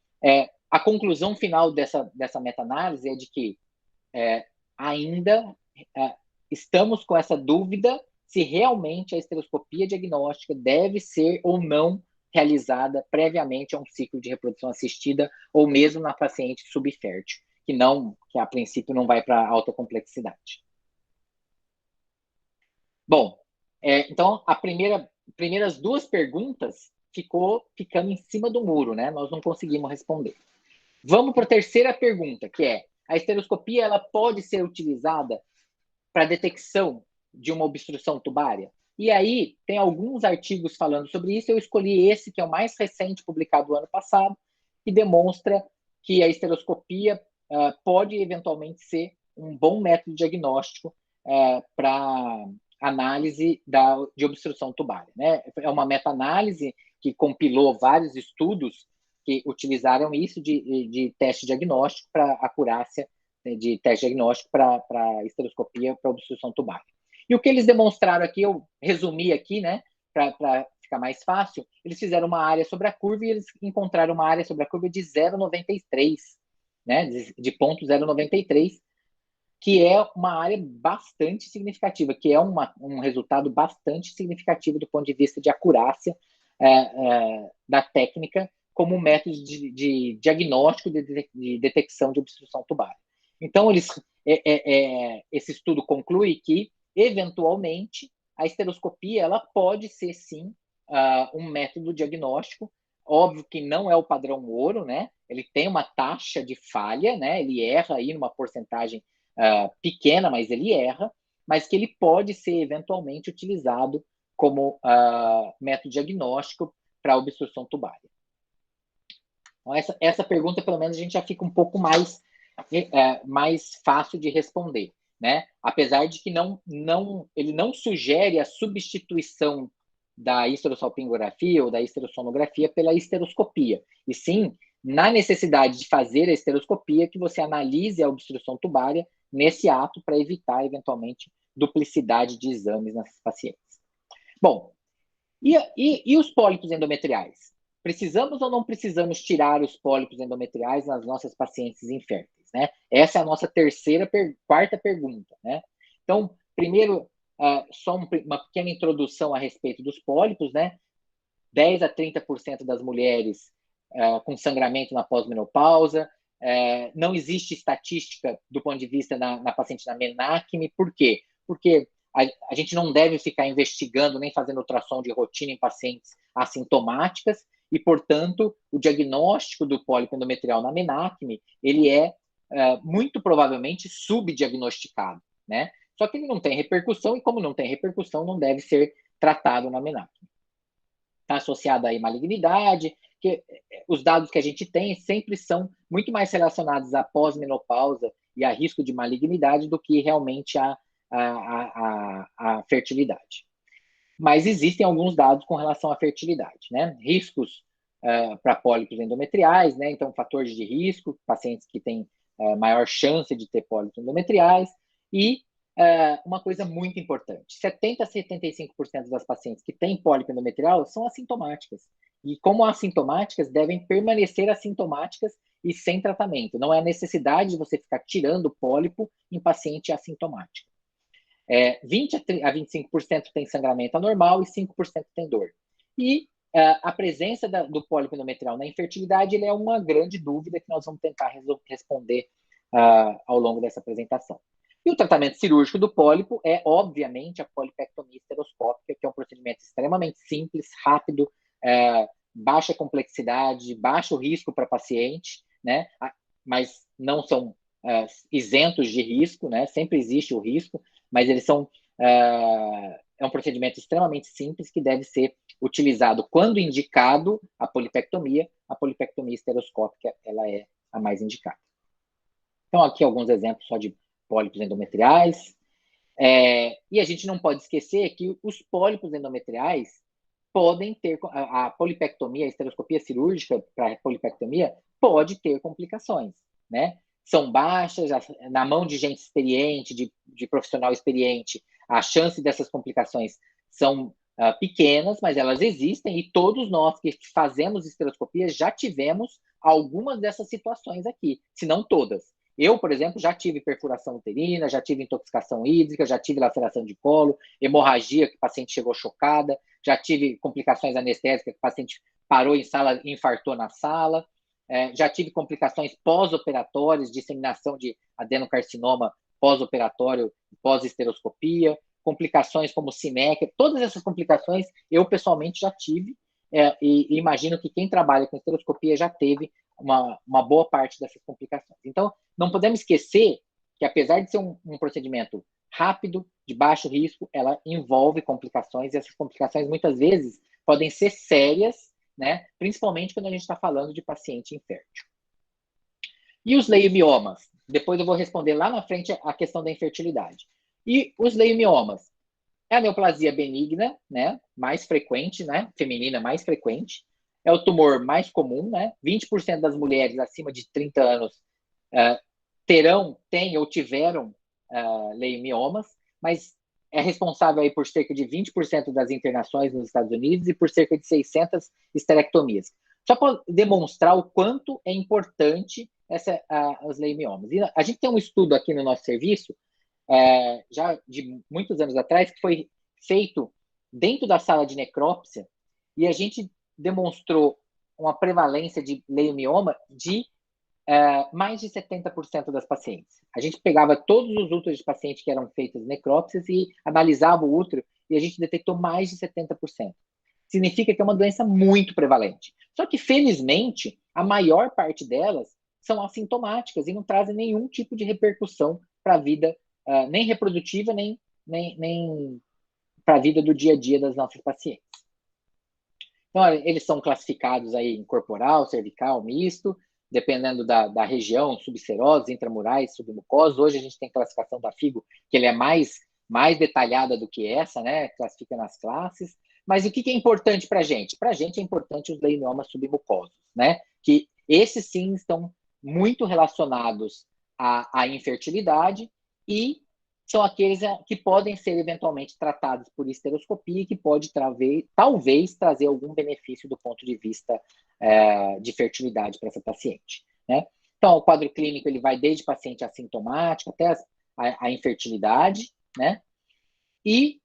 a conclusão final dessa meta-análise é de que ainda estamos com essa dúvida se realmente a esteroscopia diagnóstica deve ser ou não realizada previamente a um ciclo de reprodução assistida ou mesmo na paciente subfértil, que a princípio não vai para alta complexidade. Bom, então as primeiras duas perguntas ficando em cima do muro, né? Nós não conseguimos responder. Vamos para a terceira pergunta, que é: a esteroscopia ela pode ser utilizada para detecção de uma obstrução tubária? E aí, tem alguns artigos falando sobre isso. Eu escolhi esse, que é o mais recente, publicado no ano passado, que demonstra que a esteroscopia pode eventualmente ser um bom método diagnóstico para análise de obstrução tubária, né? É uma meta-análise que compilou vários estudos que utilizaram isso de teste diagnóstico para acurácia de teste diagnóstico para esteroscopia para obstrução tubária. E o que eles demonstraram aqui, eu resumi aqui, né, para ficar mais fácil, eles fizeram uma área sobre a curva e eles encontraram uma área sobre a curva de 0,93, né, de ponto 0,93, que é uma área bastante significativa, que é um resultado bastante significativo do ponto de vista de acurácia da técnica como método de diagnóstico de detecção de obstrução tubária. Então, esse estudo conclui que, eventualmente, a esteroscopia ela pode ser, sim, um método diagnóstico. Óbvio que não é o padrão ouro, né? Ele tem uma taxa de falha, né? Ele erra aí numa porcentagem pequena, mas ele erra, mas que ele pode ser, eventualmente, utilizado como método diagnóstico para obstrução tubária. Então, essa pergunta, pelo menos, a gente já fica um pouco mais fácil de responder, né? Apesar de que ele não sugere a substituição da esterossalpingografia ou da esterosonografia pela esteroscopia, e sim na necessidade de fazer a esteroscopia que você analise a obstrução tubária nesse ato para evitar, eventualmente, duplicidade de exames nessas pacientes. Bom, e os pólipos endometriais? Precisamos ou não precisamos tirar os pólipos endometriais nas nossas pacientes inférteis, né? Essa é a nossa quarta pergunta, né? Então, primeiro, só uma pequena introdução a respeito dos pólipos, né? 10 a 30% das mulheres com sangramento na pós-menopausa. Não existe estatística do ponto de vista na paciente na menacme. Por quê? Porque a gente não deve ficar investigando nem fazendo ultrassom de rotina em pacientes assintomáticas e, portanto, o diagnóstico do pólipo endometrial na menacme, ele muito provavelmente subdiagnosticado, né? Só que ele não tem repercussão e, como não tem repercussão, não deve ser tratado na menacme. Está associado aí malignidade, que os dados que a gente tem sempre são muito mais relacionados à pós-menopausa e a risco de malignidade do que realmente a fertilidade. Mas existem alguns dados com relação à fertilidade, né? Riscos para pólipos endometriais, né? Então, fatores de risco, pacientes que têm maior chance de ter pólipos endometriais, e uma coisa muito importante: 70% a 75% das pacientes que têm pólipo endometrial são assintomáticas. E, como assintomáticas, devem permanecer assintomáticas e sem tratamento. Não é a necessidade de você ficar tirando pólipo em paciente assintomático. 20% a 25% tem sangramento anormal e 5% tem dor. E a presença do pólipo endometrial na infertilidade ele é uma grande dúvida que nós vamos tentar responder ao longo dessa apresentação. E o tratamento cirúrgico do pólipo é, obviamente, a polipectomia esteroscópica, que é um procedimento extremamente simples, rápido, baixa complexidade, baixo risco para paciente, né? Mas não são isentos de risco, né? Sempre existe o risco, mas eles são um procedimento extremamente simples que deve ser utilizado quando indicado a polipectomia a polipectomia esteroscópica ela é a mais indicada. Então, aqui alguns exemplos só de pólipos endometriais. E a gente não pode esquecer que os pólipos endometriais podem ter, a polipectomia, a esteroscopia cirúrgica para polipectomia pode ter complicações, né? São baixas, na mão de gente experiente, de profissional experiente, a chance dessas complicações são pequenas, mas elas existem, e todos nós que fazemos esteroscopia já tivemos algumas dessas situações aqui, se não todas. Eu, por exemplo, já tive perfuração uterina, já tive intoxicação hídrica, já tive laceração de colo, hemorragia, que o paciente chegou chocada, já tive complicações anestésicas, que o paciente parou em sala e infartou na sala, já tive complicações pós-operatórias, disseminação de adenocarcinoma pós-operatório, pós-esteroscopia, complicações como sinéquia, todas essas complicações eu pessoalmente já tive, e imagino que quem trabalha com esteroscopia já teve uma boa parte dessas complicações. Então, não podemos esquecer que, apesar de ser um procedimento rápido, de baixo risco, ela envolve complicações, e essas complicações muitas vezes podem ser sérias, né? Principalmente quando a gente está falando de paciente infértil. E os leiomiomas? Depois eu vou responder lá na frente a questão da infertilidade. E os leiomiomas? É a neoplasia benigna, né? Mais frequente, né? Feminina mais frequente. É o tumor mais comum, né? 20% das mulheres acima de 30 anos têm ou tiveram leiomiomas, mas é responsável aí por cerca de 20% das internações nos Estados Unidos e por cerca de 600 esterectomias. Só para demonstrar o quanto é importante os leiomiomas. E a gente tem um estudo aqui no nosso serviço, já de muitos anos atrás, que foi feito dentro da sala de necrópsia, e a gente demonstrou uma prevalência de leiomioma de mais de 70% das pacientes. A gente pegava todos os úteros de pacientes que eram feitos necrópsias e analisava o útero, e a gente detectou mais de 70%. Significa que é uma doença muito prevalente. Só que, felizmente, a maior parte delas são assintomáticas e não trazem nenhum tipo de repercussão para a vida, nem reprodutiva, nem para a vida do dia a dia das nossas pacientes. Então, eles são classificados aí em corporal, cervical, misto, dependendo da região, subserosos, intramurais, submucosos. Hoje a gente tem classificação da FIGO, que ele é mais detalhada do que essa, né? Classifica nas classes. Mas o que é importante para a gente? Para a gente é importante os leiomiomas submucosos, né? Que esses sim estão muito relacionados à infertilidade e são aqueles que podem ser eventualmente tratados por esteroscopia e que pode talvez trazer algum benefício do ponto de vista de fertilidade para essa paciente, né? Então, o quadro clínico ele vai desde paciente assintomático até a infertilidade, né? E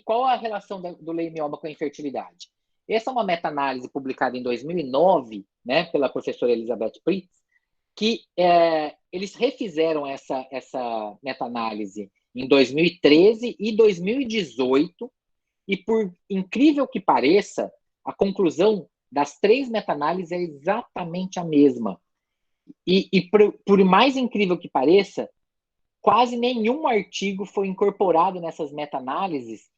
qual a relação do leiomioma com a infertilidade? Essa é uma meta-análise publicada em 2009, né, pela professora Elizabeth Pritz, que eles refizeram essa meta-análise em 2013 e 2018, e por incrível que pareça, a conclusão das 3 meta-análises é exatamente a mesma. E por mais incrível que pareça, quase nenhum artigo foi incorporado nessas meta-análises,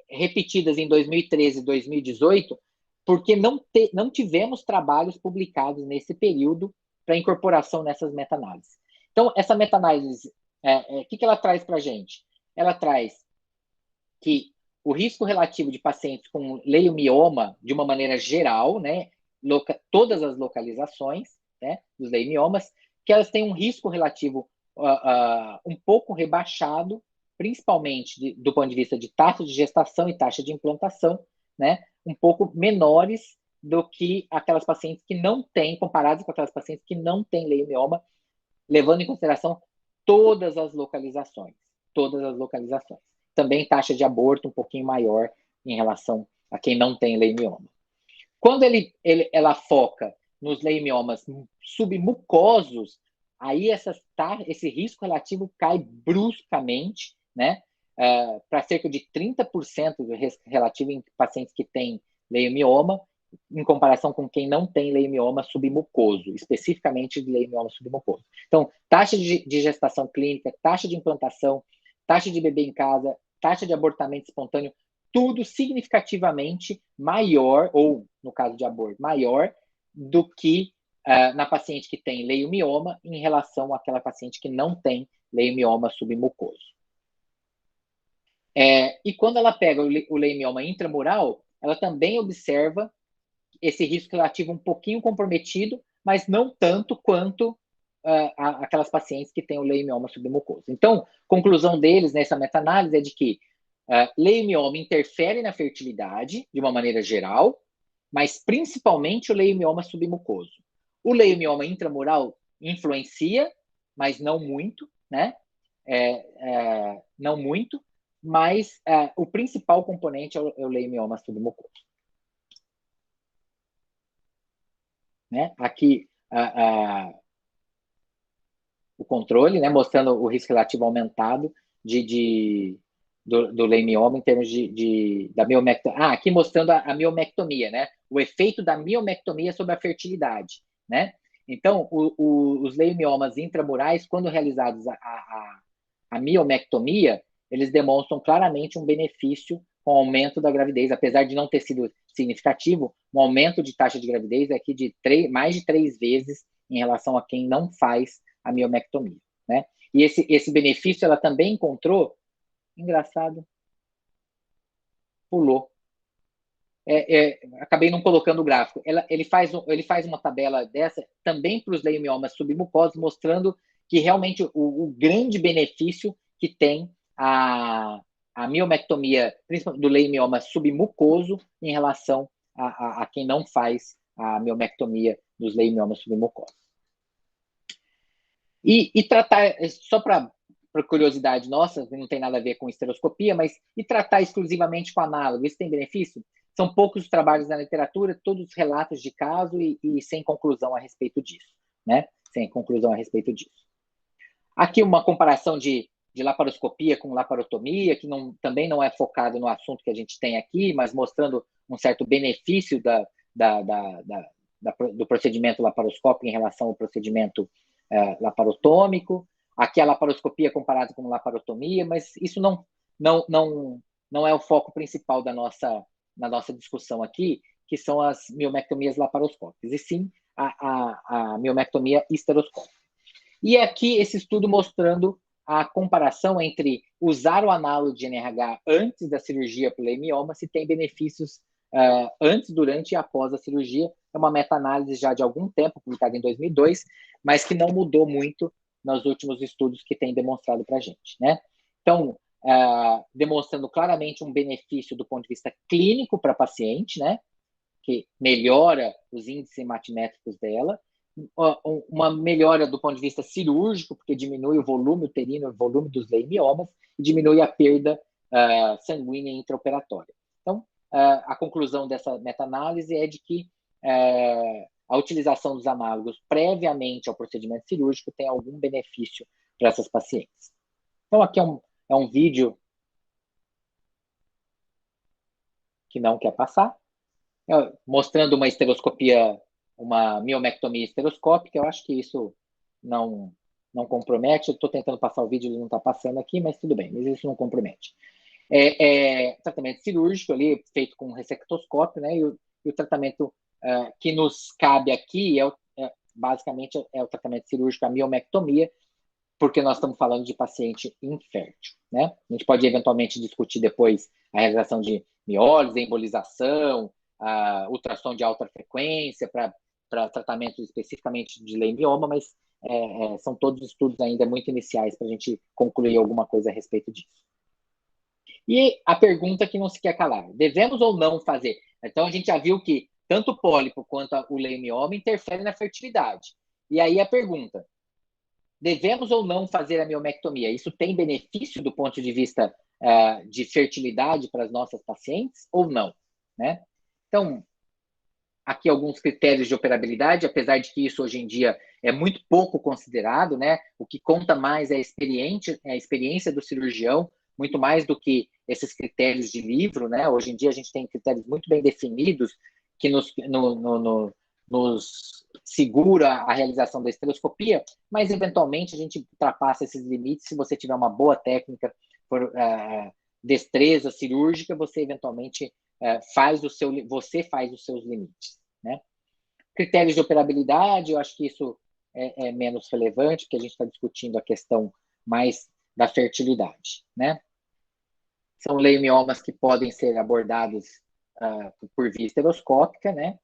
repetidas em 2013 e 2018, porque não tivemos trabalhos publicados nesse período para incorporação nessas meta-análises. Então, essa meta-análise, o que ela traz para a gente? Ela traz que o risco relativo de pacientes com leiomioma, de uma maneira geral, né, todas as localizações, né, dos leiomiomas, que elas têm um risco relativo um pouco rebaixado, principalmente do ponto de vista de taxa de gestação e taxa de implantação, né, um pouco menores do que aquelas pacientes que não têm, comparadas com aquelas pacientes que não têm leiomioma, levando em consideração todas as localizações. Também taxa de aborto um pouquinho maior em relação a quem não tem leiomioma. Quando ela foca nos leimiomas submucosos, aí esse risco relativo cai bruscamente, né, para cerca de 30% do relativo em pacientes que têm leiomioma, em comparação com quem não tem leiomioma submucoso, especificamente de leiomioma submucoso. Então, taxa de gestação clínica, taxa de implantação, taxa de bebê em casa, taxa de abortamento espontâneo, tudo significativamente maior, ou, no caso de aborto, maior do que na paciente que tem leiomioma em relação àquela paciente que não tem leiomioma submucoso. E quando ela pega o leiomioma intramural, ela também observa esse risco relativo um pouquinho comprometido, mas não tanto quanto aquelas pacientes que têm o leiomioma submucoso. Então, conclusão deles nessa meta-análise é de que leiomioma interfere na fertilidade, de uma maneira geral, mas principalmente o leiomioma submucoso. O leiomioma intramural influencia, mas não muito, né? Não muito, mas o principal componente é o leiomioma submucoso. Né? Aqui o controle, né, mostrando o risco relativo aumentado do leiomioma em termos da miomectomia. Aqui mostrando a miomectomia, né? O efeito da miomectomia sobre a fertilidade, né? Então, os leimiomas intramurais, quando realizados a miomectomia, eles demonstram claramente um benefício com o aumento da gravidez, apesar de não ter sido significativo, um aumento de taxa de gravidez aqui de mais de 3 vezes em relação a quem não faz a miomectomia, né? E esse benefício ela também encontrou, engraçado, pulou. Acabei não colocando o gráfico. Ele faz uma tabela dessa também para os leimiomas submucosos, mostrando que realmente o grande benefício que tem a miomectomia, principalmente do leimioma submucoso, em relação a quem não faz a miomectomia dos leimiomas submucosos. E tratar, só para curiosidade nossa, não tem nada a ver com esteroscopia, mas e tratar exclusivamente com análogo, isso tem benefício? São poucos os trabalhos na literatura, todos relatos de caso e sem conclusão a respeito disso, né? Sem conclusão a respeito disso. Aqui uma comparação de laparoscopia com laparotomia, que também não é focado no assunto que a gente tem aqui, mas mostrando um certo benefício do procedimento laparoscópico em relação ao procedimento laparotômico. Aqui a laparoscopia comparada com laparotomia, mas isso não é o foco principal da nossa discussão aqui, que são as miomectomias laparoscópicas, e sim a miomectomia histeroscópica. E aqui esse estudo mostrando a comparação entre usar o análogo de NRH antes da cirurgia para o leimioma, se tem benefícios antes, durante e após a cirurgia. É uma meta-análise já de algum tempo, publicada em 2002, mas que não mudou muito nos últimos estudos que tem demonstrado para a gente, né? Então, demonstrando claramente um benefício do ponto de vista clínico para a paciente, né? Que melhora os índices hematimétricos dela, uma melhora do ponto de vista cirúrgico, porque diminui o volume uterino, o volume dos leimiomas, e diminui a perda sanguínea intraoperatória. Então, a conclusão dessa meta-análise é de que a utilização dos análogos previamente ao procedimento cirúrgico tem algum benefício para essas pacientes. Então, aqui é um vídeo que não quer passar, mostrando uma esteroscopia, uma miomectomia esteroscópica. Eu acho que isso não compromete. Eu estou tentando passar o vídeo, ele não está passando aqui, mas tudo bem, mas isso não compromete. Tratamento cirúrgico ali, feito com ressectoscópio, né? E o tratamento que nos cabe aqui basicamente é o tratamento cirúrgico, a miomectomia, porque nós estamos falando de paciente infértil, né? A gente pode eventualmente discutir depois a realização de miólise, embolização, ultrassom de alta frequência para tratamento especificamente de leimioma, mas são todos estudos ainda muito iniciais para a gente concluir alguma coisa a respeito disso. E a pergunta que não se quer calar: devemos ou não fazer? Então, a gente já viu que tanto o pólipo quanto o leimioma interferem na fertilidade. E aí a pergunta: devemos ou não fazer a miomectomia? Isso tem benefício do ponto de vista de fertilidade para as nossas pacientes ou não, né? Então, aqui alguns critérios de operabilidade, apesar de que isso hoje em dia é muito pouco considerado, né? O que conta mais é a experiência do cirurgião, muito mais do que esses critérios de livro, né? Hoje em dia a gente tem critérios muito bem definidos que nos segura a realização da esteroscopia, mas eventualmente a gente ultrapassa esses limites. Se você tiver uma boa técnica, destreza cirúrgica, você eventualmente faz os seus limites, né? Critérios de operabilidade, eu acho que isso é menos relevante, porque a gente está discutindo a questão mais da fertilidade, né? São leimiomas que podem ser abordados por via estereoscópica, né?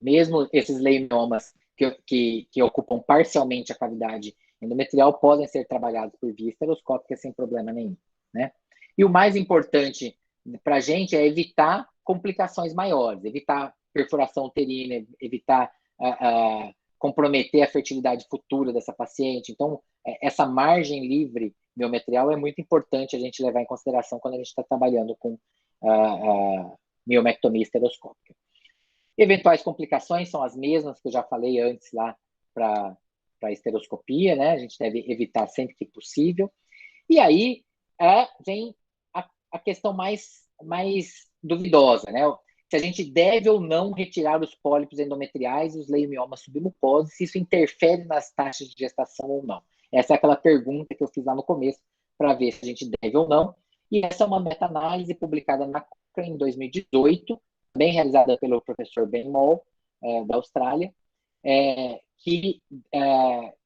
Mesmo esses leimiomas que ocupam parcialmente a cavidade endometrial podem ser trabalhados por via estereoscópica sem problema nenhum, né? E o mais importante para a gente é evitar complicações maiores, evitar perfuração uterina, evitar comprometer a fertilidade futura dessa paciente. Então, essa margem livre miometrial é muito importante a gente levar em consideração quando a gente está trabalhando com miomectomia estereoscópica. Eventuais complicações são as mesmas que eu já falei antes lá para a estereoscopia, né? A gente deve evitar sempre que possível. E aí vem a questão mais duvidosa, né? Se a gente deve ou não retirar os pólipos endometriais e os leimiomas submucosos, se isso interfere nas taxas de gestação ou não. Essa é aquela pergunta que eu fiz lá no começo, para ver se a gente deve ou não. E essa é uma meta-análise publicada na Cochrane em 2018, também realizada pelo professor Ben Moll, da Austrália, que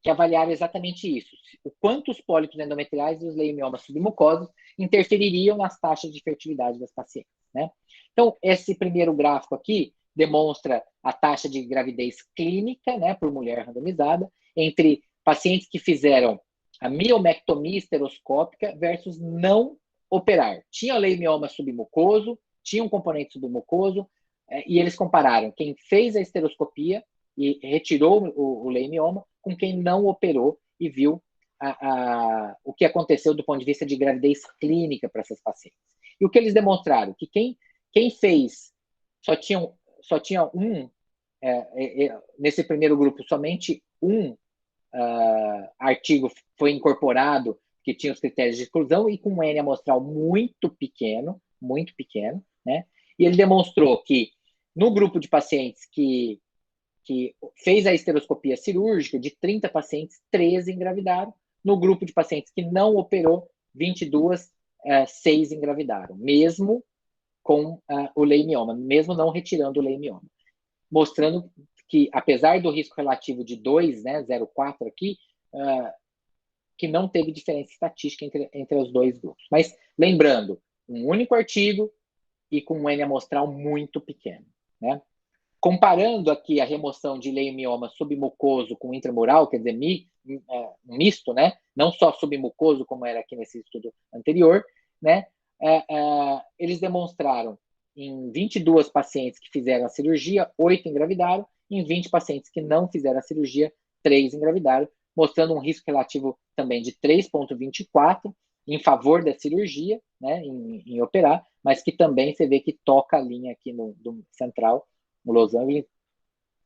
avaliaram exatamente isso. O quanto os pólipos endometriais e os leimiomas submucosos interfeririam nas taxas de fertilidade das pacientes, né? Então, esse primeiro gráfico aqui demonstra a taxa de gravidez clínica, né, por mulher randomizada, entre pacientes que fizeram a miomectomia estereoscópica versus não operar. Tinha leimioma submucoso, tinha um componente submucoso, e eles compararam quem fez a estereoscopia e retirou o leimioma com quem não operou e viu o que aconteceu do ponto de vista de gravidez clínica para essas pacientes. E o que eles demonstraram? Que quem fez só tinha nesse primeiro grupo, somente um artigo foi incorporado que tinha os critérios de exclusão e com um N amostral muito pequeno, né? E ele demonstrou que no grupo de pacientes que fez a esteroscopia cirúrgica, de 30 pacientes, 13 engravidaram. No grupo de pacientes que não operou, 22, 6 engravidaram, mesmo com o leimioma, mesmo não retirando o leimioma. Mostrando que, apesar do risco relativo de 2, né, 0,4 aqui, que não teve diferença estatística entre os dois grupos. Mas, lembrando, um único artigo e com um N amostral muito pequeno, né? Comparando aqui a remoção de leimioma submucoso com intramural, quer dizer, misto, né? Não só submucoso, como era aqui nesse estudo anterior, né? Eles demonstraram em 22 pacientes que fizeram a cirurgia, 8 engravidaram, em 20 pacientes que não fizeram a cirurgia, 3 engravidaram, mostrando um risco relativo também de 3,24 em favor da cirurgia, né, em operar, mas que também você vê que toca a linha aqui no central, no losango,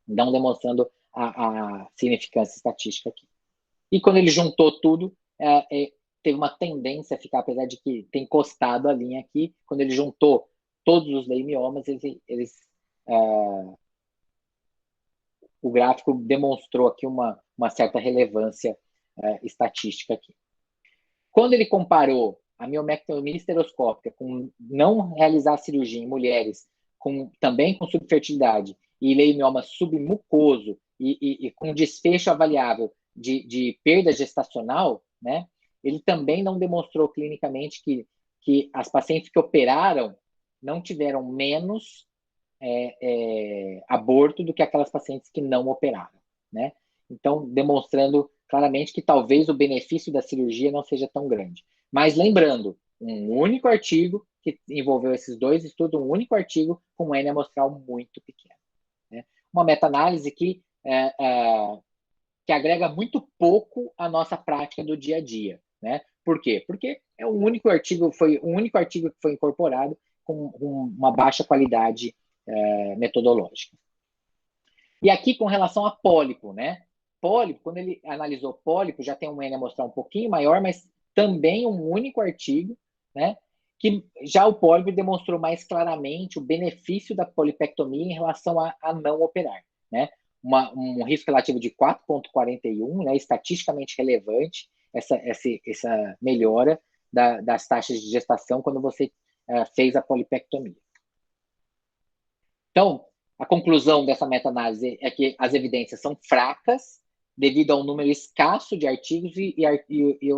não demonstrando a significância estatística aqui. E quando ele juntou tudo, teve uma tendência a ficar, apesar de que tem encostado a linha aqui, quando ele juntou todos os leimiomas, o gráfico demonstrou aqui uma certa relevância estatística aqui. Quando ele comparou a miomectomia estereoscópica com não realizar a cirurgia em mulheres também com subfertilidade e leimioma submucoso e com desfecho avaliável de perda gestacional, né, ele também não demonstrou clinicamente que as pacientes que operaram não tiveram menos aborto do que aquelas pacientes que não operaram, né? Então, demonstrando claramente que talvez o benefício da cirurgia não seja tão grande. Mas lembrando, um único artigo que envolveu esses dois estudos, um único artigo com um N amostral muito pequeno, né? Uma meta-análise que agrega muito pouco à nossa prática do dia a dia, né? Por quê? Porque é um único artigo que foi incorporado com uma baixa qualidade metodológica. E aqui com relação a pólipo, né? Pólipo, quando ele analisou pólipo, já tem um N amostral um pouquinho maior, mas também um único artigo, né? Que já o pólipo demonstrou mais claramente o benefício da polipectomia em relação a não operar, né? Um risco relativo de 4,41, né? Estatisticamente relevante, essa melhora das taxas de gestação quando você fez a polipectomia. Então, A conclusão dessa meta-análise é que as evidências são fracas devido ao número escasso de artigos e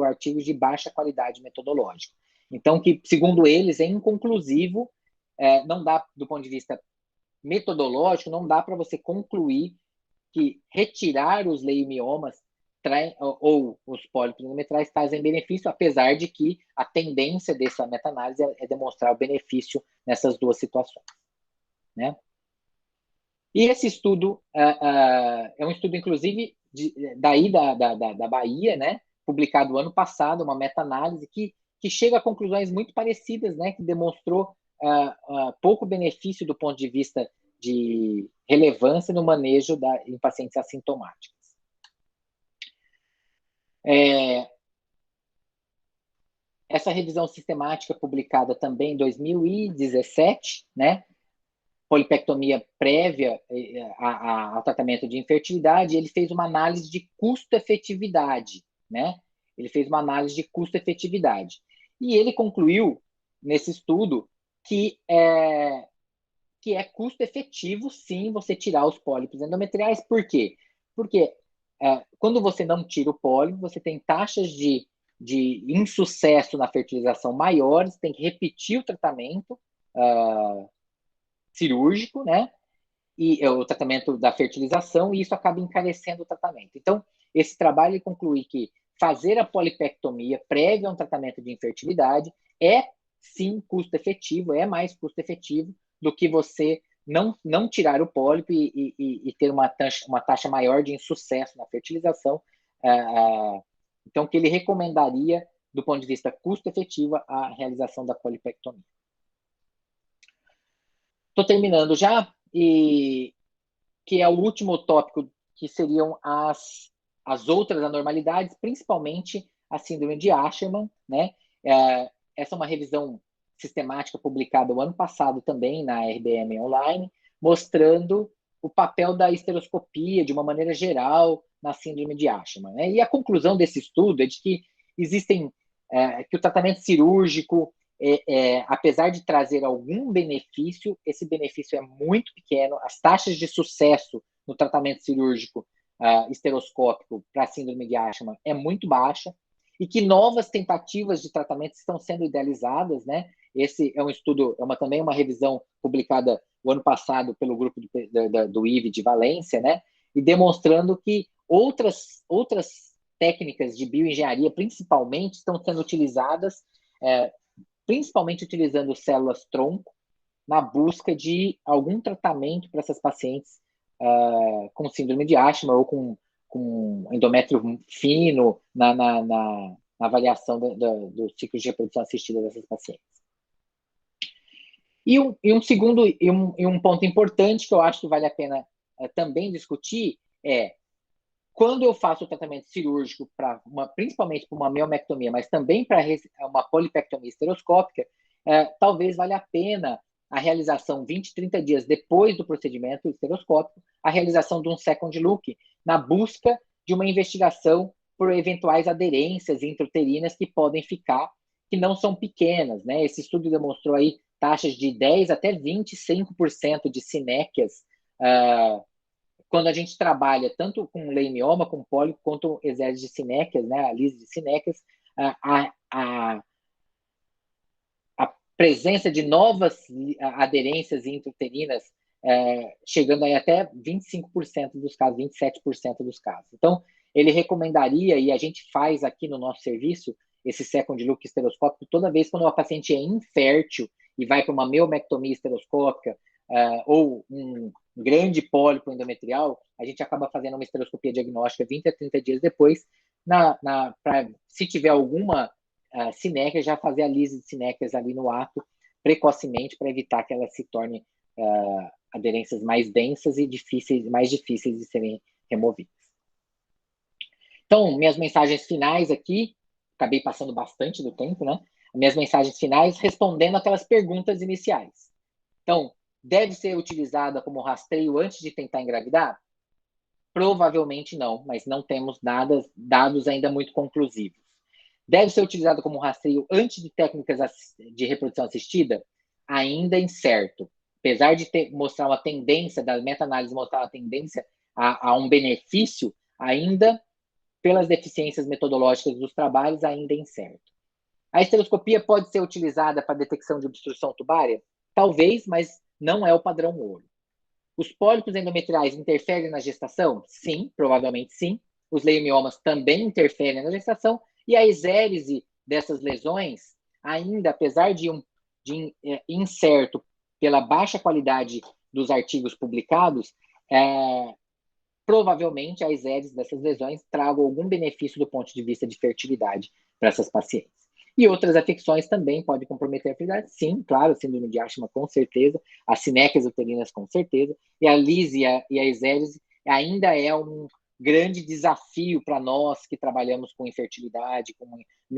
artigos de baixa qualidade metodológica. Então, que, segundo eles, é inconclusivo, não dá, do ponto de vista metodológico, não dá para você concluir que retirar os leiomiomas ou os pólipos endometriais trazem benefício, apesar de que a tendência dessa meta-análise é demonstrar o benefício nessas duas situações, né? E esse estudo é um estudo, inclusive, daí da Bahia, né? Publicado ano passado, uma meta-análise que chega a conclusões muito parecidas, né? Que demonstrou pouco benefício do ponto de vista de relevância no manejo em pacientes assintomáticos. Essa revisão sistemática publicada também em 2017, né? Polipectomia prévia ao tratamento de infertilidade, ele fez uma análise de custo-efetividade, né? Ele fez uma análise de custo-efetividade. E ele concluiu, nesse estudo, que é custo-efetivo, sim, você tirar os pólipos endometriais. Por quê? Porque quando você não tira o pólipo, você tem taxas de insucesso na fertilização maiores, tem que repetir o tratamento cirúrgico, né? E o tratamento da fertilização, e isso acaba encarecendo o tratamento. Então, esse trabalho conclui que fazer a polipectomia prévia a um tratamento de infertilidade é, sim, custo-efetivo, é mais custo-efetivo do que você não tirar o pólipo e ter uma taxa maior de insucesso na fertilização. Então, que ele recomendaria, do ponto de vista custo-efetivo, a realização da polipectomia. Estou terminando já, e que é o último tópico, que seriam as outras anormalidades, principalmente a síndrome de Asherman, né? Essa é uma revisão sistemática publicada o ano passado também na RBM Online, mostrando o papel da esteroscopia de uma maneira geral na síndrome de Asherman, né? E a conclusão desse estudo é de que que o tratamento cirúrgico, apesar de trazer algum benefício, esse benefício é muito pequeno. As taxas de sucesso no tratamento cirúrgico esteroscópico para a síndrome de Asherman é muito baixa, e que novas tentativas de tratamento estão sendo idealizadas, né? Esse é um estudo, também uma revisão publicada o ano passado pelo grupo do IVE de Valência, né? E demonstrando que outras técnicas de bioengenharia, principalmente, estão sendo utilizadas, principalmente utilizando células-tronco, na busca de algum tratamento para essas pacientes com síndrome de Asherman ou com endométrio fino na avaliação do ciclo de reprodução assistida dessas pacientes. E um ponto importante que eu acho que vale a pena também discutir é, quando eu faço o tratamento cirúrgico principalmente para uma miomectomia, mas também para uma polipectomia esteroscópica, talvez valha a pena a realização 20, 30 dias depois do procedimento esteroscópico, a realização de um second look, na busca de uma investigação por eventuais aderências intrauterinas que podem ficar, que não são pequenas, né? Esse estudo demonstrou aí taxas de 10 até 25% de sinéquias, quando a gente trabalha tanto com leiomioma, com pólipo, quanto exército de sinéquias, né? A lise de sinéquias, a presença de novas aderências intrauterinas, chegando aí até 25% dos casos, 27% dos casos. Então, ele recomendaria, e a gente faz aqui no nosso serviço, esse second look esteroscópico, toda vez quando uma paciente é infértil e vai para uma miomectomia esteroscópica, ou um grande pólipo endometrial, a gente acaba fazendo uma esteroscopia diagnóstica 20 a 30 dias depois, se tiver alguma sinéquia, já fazer a lise de sinéquias ali no ato, precocemente, para evitar que ela se torne aderências mais densas e mais difíceis de serem removidas. Então, minhas mensagens finais aqui, acabei passando bastante do tempo, né? Minhas mensagens finais respondendo aquelas perguntas iniciais. Então, deve ser utilizada como rastreio antes de tentar engravidar? Provavelmente não, mas não temos dados ainda muito conclusivos. Deve ser utilizado como rastreio antes de técnicas de reprodução assistida? Ainda incerto, apesar de mostrar uma tendência, da meta-análise mostrar uma tendência a um benefício, ainda, pelas deficiências metodológicas dos trabalhos, ainda é incerto. A esteroscopia pode ser utilizada para detecção de obstrução tubária? Talvez, mas não é o padrão ouro. Os pólipos endometriais interferem na gestação? Sim, provavelmente sim. Os leiomiomas também interferem na gestação. E a exérese dessas lesões, ainda, apesar de incerto pela baixa qualidade dos artigos publicados, provavelmente a exérese dessas lesões traga algum benefício do ponto de vista de fertilidade para essas pacientes. E outras afecções também podem comprometer a fertilidade? Sim, claro, a síndrome de Ashman com certeza, as sinéquias uterinas com certeza, e a lise e a exérese ainda é um grande desafio para nós que trabalhamos com infertilidade, com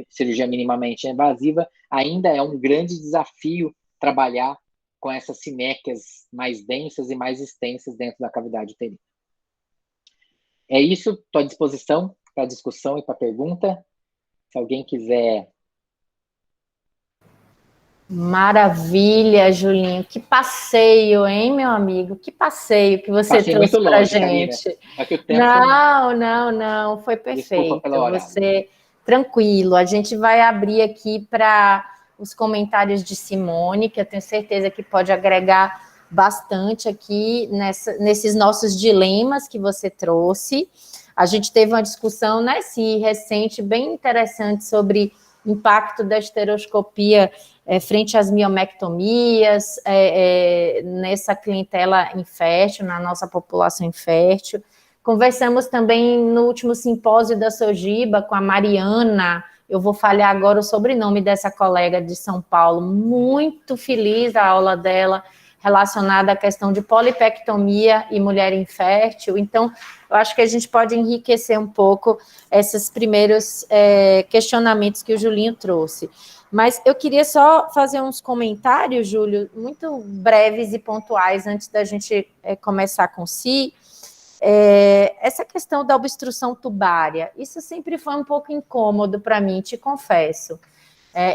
cirurgia minimamente invasiva, ainda é um grande desafio trabalhar com essas sinéquias mais densas e mais extensas dentro da cavidade uterina. É isso, estou à disposição para discussão e para pergunta. Se alguém quiser. Maravilha, Julinho. Que passeio, hein, meu amigo? Que passeio que você Passei trouxe muito para a longe, Karina. gente. É que o tempo Não, foi Desculpa perfeito. pelo horário. Você, tranquilo. A gente vai abrir aqui para os comentários de Simone, que eu tenho certeza que pode agregar bastante aqui nesses nossos dilemas que você trouxe. A gente teve uma discussão, né, recente, bem interessante sobre o impacto da esteroscopia frente às miomectomias, nessa clientela infértil, na nossa população infértil. Conversamos também no último simpósio da Sojiba com a Mariana, eu vou falhar agora o sobrenome dessa colega de São Paulo, muito feliz a aula dela, relacionada à questão de polipectomia e mulher infértil. Então, eu acho que a gente pode enriquecer um pouco esses primeiros questionamentos que o Julinho trouxe. Mas eu queria só fazer uns comentários, Júlio, muito breves e pontuais, antes da gente começar com si. Essa questão da obstrução tubária, isso sempre foi um pouco incômodo para mim, te confesso.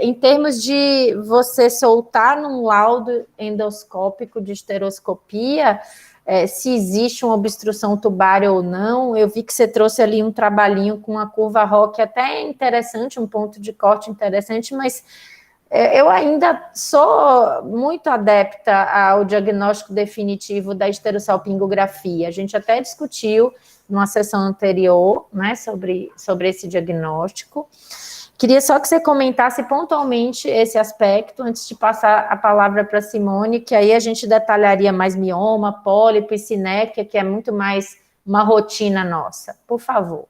Em termos de você soltar num laudo endoscópico de esteroscopia, se existe uma obstrução tubária ou não, eu vi que você trouxe ali um trabalhinho com uma curva ROC até interessante, um ponto de corte interessante, mas eu ainda sou muito adepta ao diagnóstico definitivo da esterossalpingografia. A gente até discutiu numa sessão anterior, né, sobre esse diagnóstico. Queria só que você comentasse pontualmente esse aspecto, antes de passar a palavra para a Simone, que aí a gente detalharia mais mioma, pólipo e sinéquia, que é muito mais uma rotina nossa. Por favor.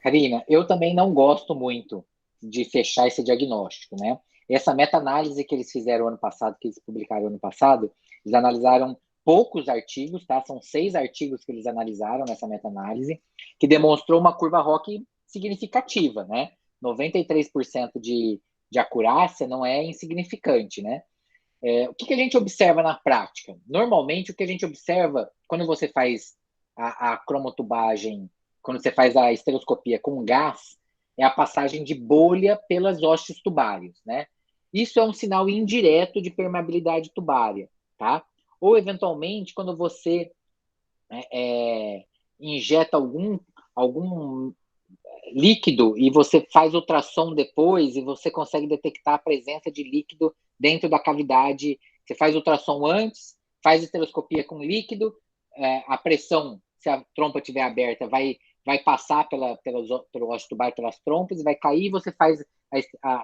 Karina, eu também não gosto muito de fechar esse diagnóstico, né? Essa meta-análise que eles fizeram ano passado, que eles publicaram ano passado, eles analisaram poucos artigos, tá? São 6 artigos que eles analisaram nessa meta-análise, que demonstrou uma curva ROC significativa, né? 93% de acurácia não é insignificante, né? O que a gente observa na prática? Normalmente, o que a gente observa quando você faz a cromotubagem, quando você faz a esteroscopia com gás, é a passagem de bolha pelas hostes tubários, né? Isso é um sinal indireto de permeabilidade tubária, tá? Ou, eventualmente, quando você injeta algum líquido e você faz ultrassom depois e você consegue detectar a presença de líquido dentro da cavidade. Você faz ultrassom antes, faz esteroscopia com líquido, a pressão, se a trompa estiver aberta, vai passar pelo ósseo tubário, pelas trompas, e vai cair, você faz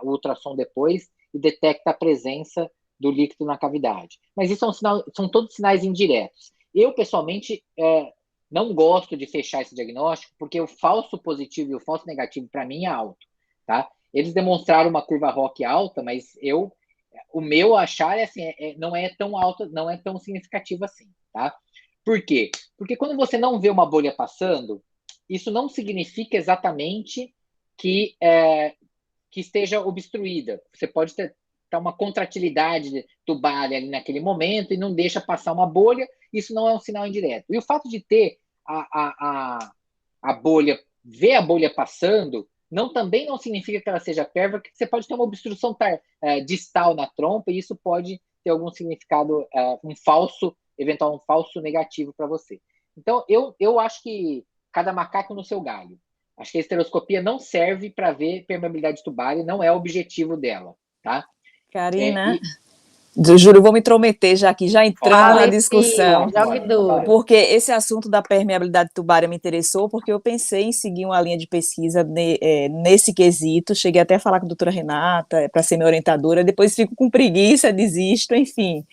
o ultrassom depois e detecta a presença do líquido na cavidade. Mas isso são todos sinais indiretos. Eu, pessoalmente, não gosto de fechar esse diagnóstico, porque o falso positivo e o falso negativo, para mim, é alto, tá? Eles demonstraram uma curva ROC alta, mas o meu achar não é tão alto, não é tão significativo assim, tá? Por quê? Porque quando você não vê uma bolha passando, isso não significa exatamente que esteja obstruída. Você pode ter uma contratilidade tubária ali naquele momento e não deixa passar uma bolha, isso não é um sinal indireto. E o fato de ter a bolha, ver a bolha passando, também não significa que ela seja pérvia, porque você pode ter uma obstrução distal na trompa e isso pode ter algum significado, eventual um falso negativo para você. Então, eu acho que cada macaco no seu galho. Acho que a esteroscopia não serve para ver permeabilidade tubária, não é o objetivo dela, tá? Karina, Júlio, vou me intrometer já aqui, já entrando na discussão, jogue duro. porque esse assunto da permeabilidade tubária me interessou, porque eu pensei em seguir uma linha de pesquisa nesse quesito, cheguei até a falar com a doutora Renata, para ser minha orientadora, depois fico com preguiça, desisto, enfim.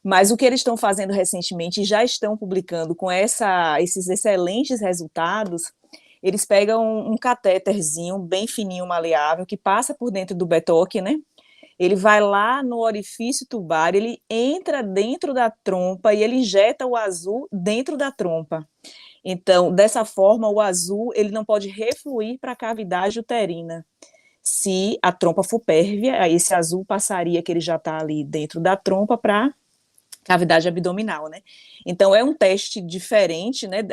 Mas o que eles estão fazendo recentemente, já estão publicando com esses excelentes resultados, eles pegam um catéterzinho bem fininho, maleável, que passa por dentro do betoque, né? Ele vai lá no orifício tubário, ele entra dentro da trompa e ele injeta o azul dentro da trompa. Então, dessa forma, o azul ele não pode refluir para a cavidade uterina. Se a trompa for pérvia, aí esse azul passaria, que ele já está ali dentro da trompa, para cavidade abdominal, né? Então, é um teste diferente, né,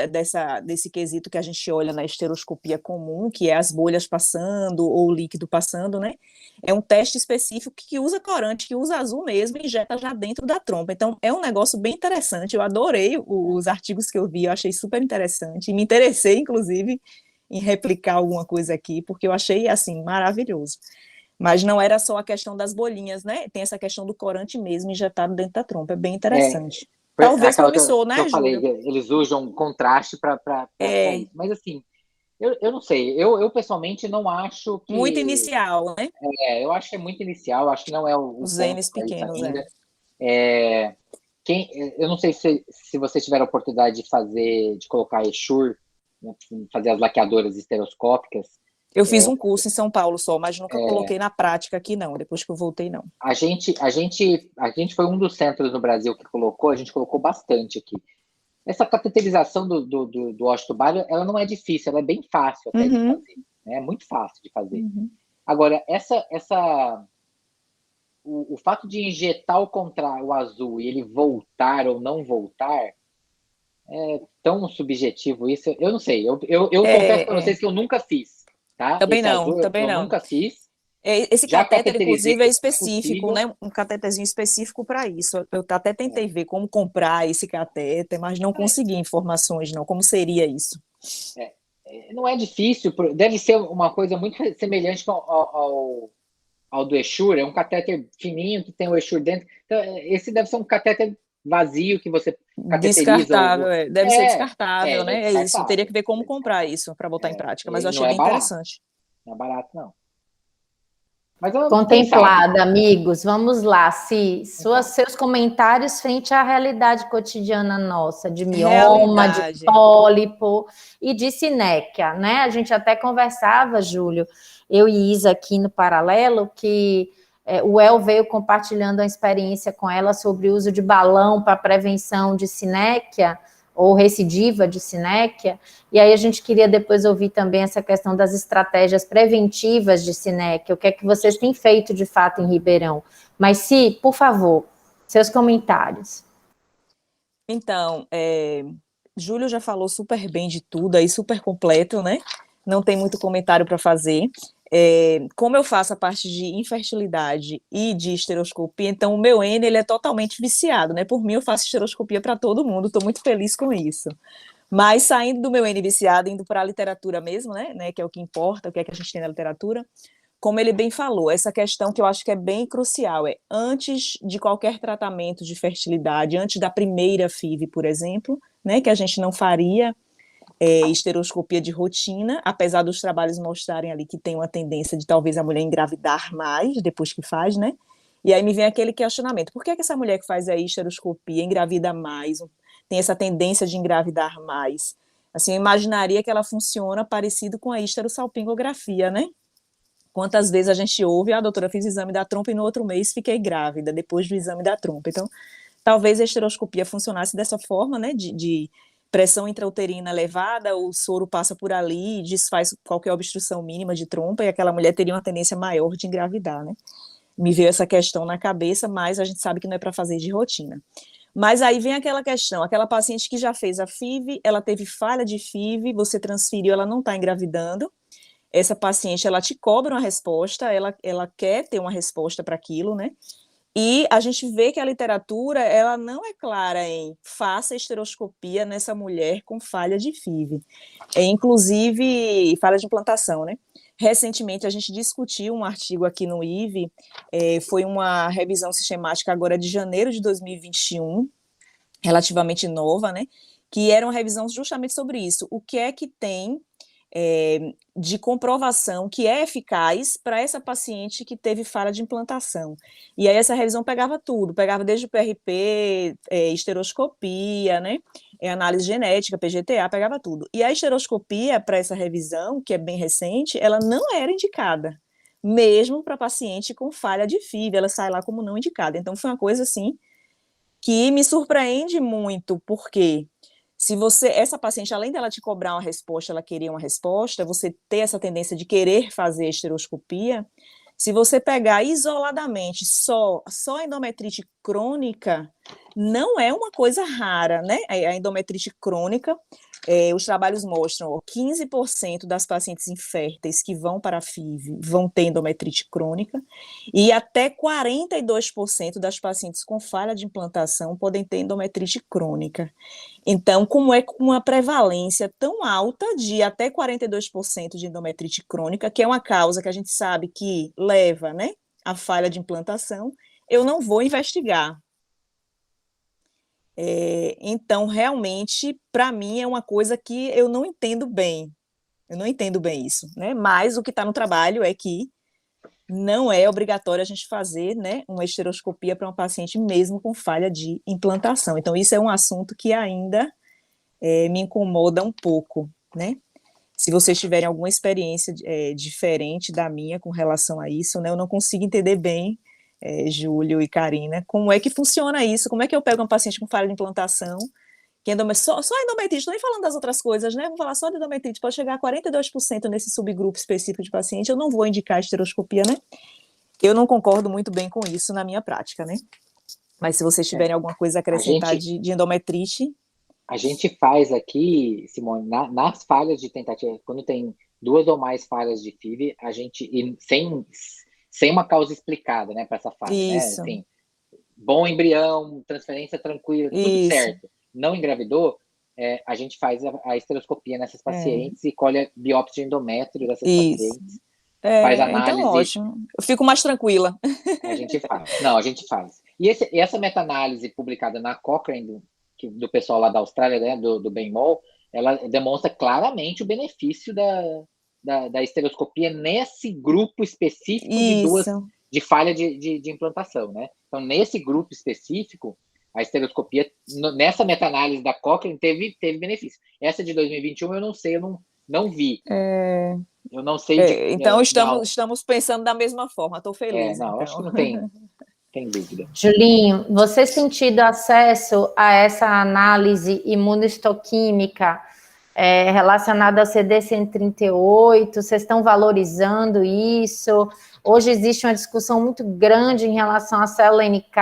desse quesito que a gente olha na esteroscopia comum, que é as bolhas passando ou o líquido passando, né? É um teste específico que usa corante, que usa azul mesmo e injeta já dentro da trompa. Então, é um negócio bem interessante. Eu adorei os artigos que eu vi, eu achei super interessante. E me interessei, inclusive, em replicar alguma coisa aqui, porque eu achei, assim, maravilhoso. Mas não era só a questão das bolinhas, né? Tem essa questão do corante mesmo injetado dentro da trompa. É bem interessante. Talvez promissor, né, Júlio? Eu falei, Júlio? eles usam contraste para isso. Mas, assim, eu não sei. Eu, pessoalmente, não acho que... Muito inicial, né? Eu acho que é muito inicial. Acho que não é o Os ponto N's para isso pequenos, ainda. Eu não sei se você tiver a oportunidade de colocar Essure, né, fazer as laqueadoras estereoscópicas. Eu fiz um curso em São Paulo só, mas nunca coloquei na prática aqui, não. Depois que eu voltei, não. A gente foi um dos centros no Brasil que colocou, a gente colocou bastante aqui. Essa cateterização do ósseo tubário, ela não é difícil, ela é bem fácil até de fazer. Né? É muito fácil de fazer. Agora, o fato de injetar o azul e ele voltar ou não voltar é tão subjetivo isso. Eu não sei. Eu confesso para vocês que eu nunca fiz. Tá? Também Esse não, azul também eu não. nunca fiz. Esse Já catéter, cateterizei, inclusive, é específico, possível. né? Um catéterzinho específico para isso. Eu até tentei ver como comprar esse catéter, mas não consegui informações, não. Como seria isso? Não é difícil. Deve ser uma coisa muito semelhante ao do Essure. É um catéter fininho que tem o Essure dentro. Então, esse deve ser um catéter vazio que você cateteriza. Descartável, deve ser descartável, né? É descartável. isso. Eu teria que ver como comprar isso para botar em prática, mas eu achei não é bem barato. interessante. Não é barato, não. Mas Contemplada, amigos. Vamos lá, seus comentários frente à realidade cotidiana nossa, de mioma, de pólipo e de sinéquia, né? A gente até conversava, Júlio, eu e Isa aqui no Paralelo, que o El veio compartilhando a experiência com ela sobre o uso de balão para prevenção de sinéquia, ou recidiva de sinéquia, e aí a gente queria depois ouvir também essa questão das estratégias preventivas de sinéquia, o que é que vocês têm feito de fato em Ribeirão. Mas, por favor, seus comentários. Então, Júlio já falou super bem de tudo, aí super completo, né? Não tem muito comentário para fazer. Como eu faço a parte de infertilidade e de esteroscopia, então o meu N ele é totalmente viciado, né? Por mim, eu faço esteroscopia para todo mundo, estou muito feliz com isso. Mas saindo do meu N viciado, indo para a literatura mesmo, né? Que é o que importa, o que é que a gente tem na literatura, como ele bem falou, essa questão que eu acho que é bem crucial, antes de qualquer tratamento de fertilidade, antes da primeira FIV, por exemplo, né? Que a gente não faria esteroscopia de rotina, apesar dos trabalhos mostrarem ali que tem uma tendência de talvez a mulher engravidar mais depois que faz, né? E aí me vem aquele questionamento, por que essa mulher que faz a esteroscopia engravida mais, tem essa tendência de engravidar mais? Assim, eu imaginaria que ela funciona parecido com a esterossalpingografia, né? Quantas vezes a gente ouve, doutora, fiz o exame da trompa e no outro mês fiquei grávida, depois do exame da trompa. Então, talvez a esteroscopia funcionasse dessa forma, né, de pressão intrauterina elevada, o soro passa por ali e desfaz qualquer obstrução mínima de trompa e aquela mulher teria uma tendência maior de engravidar, né? Me veio essa questão na cabeça, mas a gente sabe que não é para fazer de rotina. Mas aí vem aquela questão, aquela paciente que já fez a FIV, ela teve falha de FIV, você transferiu, ela não está engravidando, essa paciente, ela te cobra uma resposta, ela quer ter uma resposta para aquilo, né? E a gente vê que a literatura, ela não é clara em faça esteroscopia nessa mulher com falha de FIV. Inclusive, falha de implantação, né? Recentemente, a gente discutiu um artigo aqui no IVE, foi uma revisão sistemática agora de janeiro de 2021, relativamente nova, né? Que era uma revisão justamente sobre isso. O que é que tem de comprovação que é eficaz para essa paciente que teve falha de implantação. E aí essa revisão pegava tudo, pegava desde o PRP, esteroscopia, né, análise genética, PGTA, pegava tudo. E a esteroscopia, para essa revisão, que é bem recente, ela não era indicada, mesmo para paciente com falha de FIV, ela sai lá como não indicada. Então foi uma coisa assim que me surpreende muito, porque se essa paciente, além dela te cobrar uma resposta, ela queria uma resposta, você ter essa tendência de querer fazer esteroscopia, se você pegar isoladamente só a endometrite crônica, não é uma coisa rara, né? A endometrite crônica, os trabalhos mostram, 15% das pacientes inférteis que vão para a FIV vão ter endometrite crônica, e até 42% das pacientes com falha de implantação podem ter endometrite crônica. Então, como é com uma prevalência tão alta de até 42% de endometrite crônica, que é uma causa que a gente sabe que leva, né, à falha de implantação, eu não vou investigar. Então, realmente, para mim, é uma coisa que eu não entendo bem. Eu não entendo bem isso, né? Mas o que está no trabalho é que não é obrigatório a gente fazer, né, uma esteroscopia para uma paciente mesmo com falha de implantação. Então, isso é um assunto que ainda me incomoda um pouco, né? Se vocês tiverem alguma experiência diferente da minha com relação a isso, né, eu não consigo entender bem, Júlio e Karina, como é que funciona isso, como é que eu pego uma paciente com falha de implantação, que só endometrite, estou nem falando das outras coisas, né, vou falar só de endometrite, pode chegar a 42% nesse subgrupo específico de paciente, eu não vou indicar esteroscopia, né, eu não concordo muito bem com isso na minha prática, né, mas se vocês tiverem alguma coisa a acrescentar de endometrite... A gente faz aqui, Simone, nas falhas de tentativa, quando tem 2 ou mais falhas de FIV, a gente, sem uma causa explicada, né, para essa falha, Isso. né, assim, bom embrião, transferência tranquila, tudo certo, não engravidou, a gente faz a esteroscopia nessas pacientes e colhe a biópsia de endométrio dessas pacientes, faz análise. Então, ótimo, eu fico mais tranquila. A gente faz. Não, a gente faz. E essa meta-análise publicada na Cochrane, do pessoal lá da Austrália, né, do Benmol, ela demonstra claramente o benefício da esteroscopia nesse grupo específico de falha de implantação, né? Então, nesse grupo específico, a esteroscopia, nessa meta-análise da Cochrane, teve benefício. Essa de 2021, eu não sei, eu não vi. Eu não sei. Então, estamos pensando da mesma forma, estou feliz. Não, então. acho que não tem dúvida. Julinho, vocês têm tido acesso a essa análise imunohistoquímica relacionada ao CD138? Vocês estão valorizando isso? Hoje existe uma discussão muito grande em relação à célula NK,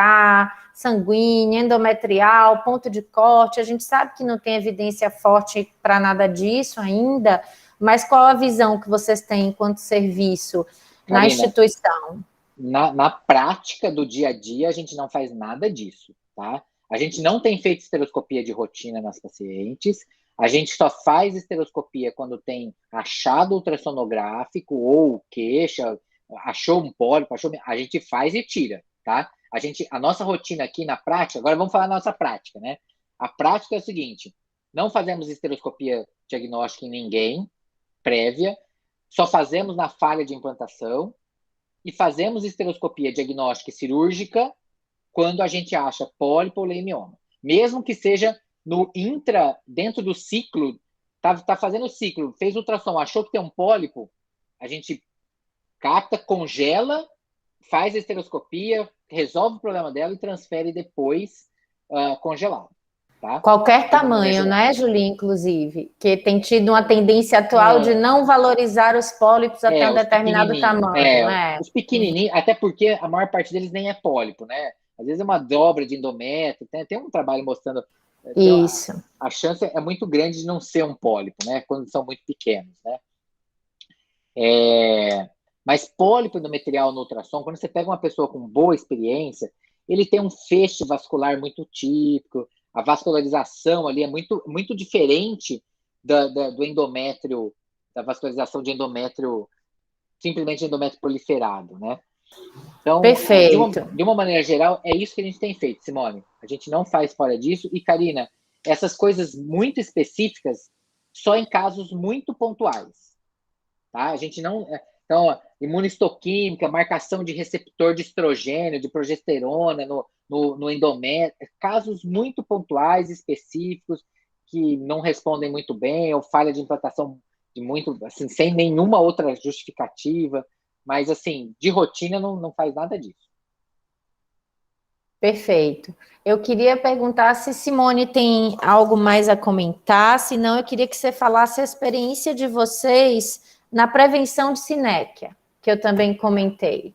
sanguínea, endometrial, ponto de corte. A gente sabe que não tem evidência forte para nada disso ainda, mas qual a visão que vocês têm enquanto serviço na instituição? Na prática do dia a dia, a gente não faz nada disso, tá? A gente não tem feito esteroscopia de rotina nas pacientes, a gente só faz esteroscopia quando tem achado ultrassonográfico ou queixa, achou um pólipo, a gente faz e tira, tá? A nossa rotina aqui na prática, agora vamos falar da nossa prática, né? A prática é o seguinte, não fazemos esteroscopia diagnóstica em ninguém, prévia, só fazemos na falha de implantação, e fazemos esteroscopia diagnóstica e cirúrgica quando a gente acha pólipo ou leiomyoma. Mesmo que seja dentro do ciclo, tá fazendo o ciclo, fez ultrassom, achou que tem um pólipo, a gente capta, congela, faz a esteroscopia, resolve o problema dela e transfere depois congelado. Tá? Qualquer tamanho, né, Julinha, inclusive, que tem tido uma tendência atual de não valorizar os pólipos até um determinado tamanho. Os pequenininhos, até porque a maior parte deles nem é pólipo, né? Às vezes é uma dobra de endométrio, tem um trabalho mostrando... Isso. A chance é muito grande de não ser um pólipo, né? Quando são muito pequenos, né? Mas pólipo endometrial no ultrassom, quando você pega uma pessoa com boa experiência, ele tem um feixe vascular muito típico, a vascularização ali é muito, muito diferente do endométrio, da vascularização de endométrio, simplesmente endométrio proliferado, né? Então, Perfeito. de uma maneira geral, é isso que a gente tem feito, Simone. A gente não faz fora disso. E, Karina, essas coisas muito específicas só em casos muito pontuais. Tá? A gente não... Então, imunistoquímica, marcação de receptor de estrogênio, de progesterona no endométrio, casos muito pontuais, específicos, que não respondem muito bem, ou falha de implantação de muito, assim, sem nenhuma outra justificativa. Mas, assim, de rotina não faz nada disso. Perfeito. Eu queria perguntar se Simone tem algo mais a comentar, senão eu queria que você falasse a experiência de vocês na prevenção de sinéquia, que eu também comentei.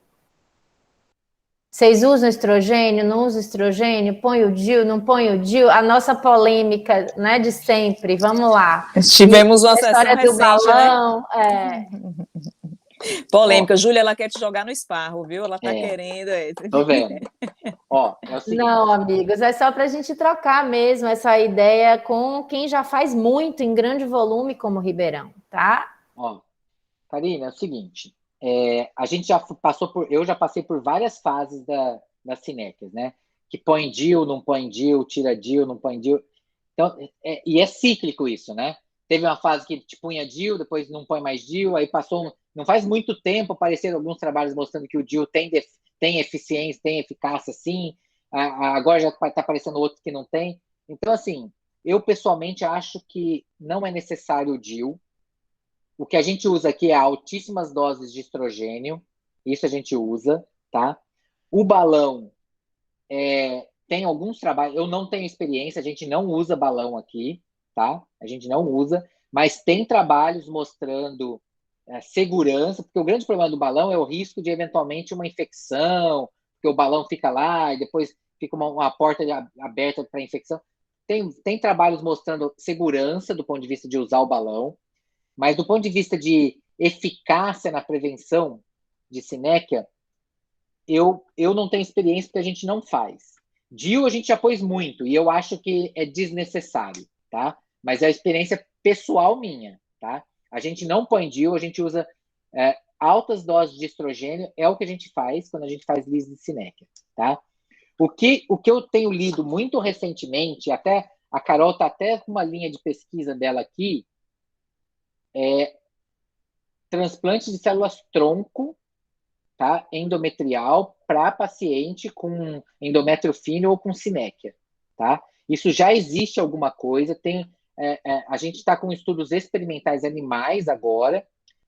Vocês usam estrogênio, não usam estrogênio? Põe o DIU, não põe o DIU? A nossa polêmica, né, de sempre, vamos lá. Tivemos uma a sessão história do recente, balão, né? Polêmica. Júlia, ela quer te jogar no esparro, viu? Ela tá querendo. Tô vendo. É o seguinte. Não, amigos, é só para a gente trocar mesmo essa ideia com quem já faz muito em grande volume como Ribeirão, tá? Karina, é o seguinte, a gente eu já passei por várias fases das sinéquias, né? Que põe DIU, não põe DIU, tira DIU, não põe DIU. Então, e é cíclico isso, né? Teve uma fase que te punha DIU, depois não põe mais DIU, aí passou, não faz muito tempo, apareceram alguns trabalhos mostrando que o DIU tem eficiência, tem eficácia, sim. Agora já está aparecendo outros que não tem. Então, assim, eu pessoalmente acho que não é necessário o DIU. O que a gente usa aqui é altíssimas doses de estrogênio, isso a gente usa, tá? O balão tem alguns trabalhos, eu não tenho experiência, a gente não usa balão aqui, tá? A gente não usa, mas tem trabalhos mostrando segurança, porque o grande problema do balão é o risco de eventualmente uma infecção, porque o balão fica lá e depois fica uma porta aberta para infecção. Tem trabalhos mostrando segurança do ponto de vista de usar o balão, mas do ponto de vista de eficácia na prevenção de sinéquia, eu não tenho experiência porque a gente não faz. DIU a gente já pôs muito e eu acho que é desnecessário, tá? Mas é a experiência pessoal minha, tá? A gente não põe DIU, a gente usa altas doses de estrogênio, é o que a gente faz quando a gente faz lise de sinéquia, tá? O que eu tenho lido muito recentemente, até a Carol está até com uma linha de pesquisa dela aqui, transplante de células-tronco, tá? Endometrial para paciente com endométrio fino ou com sinéquia, tá? Isso já existe alguma coisa, a gente está com estudos experimentais animais agora,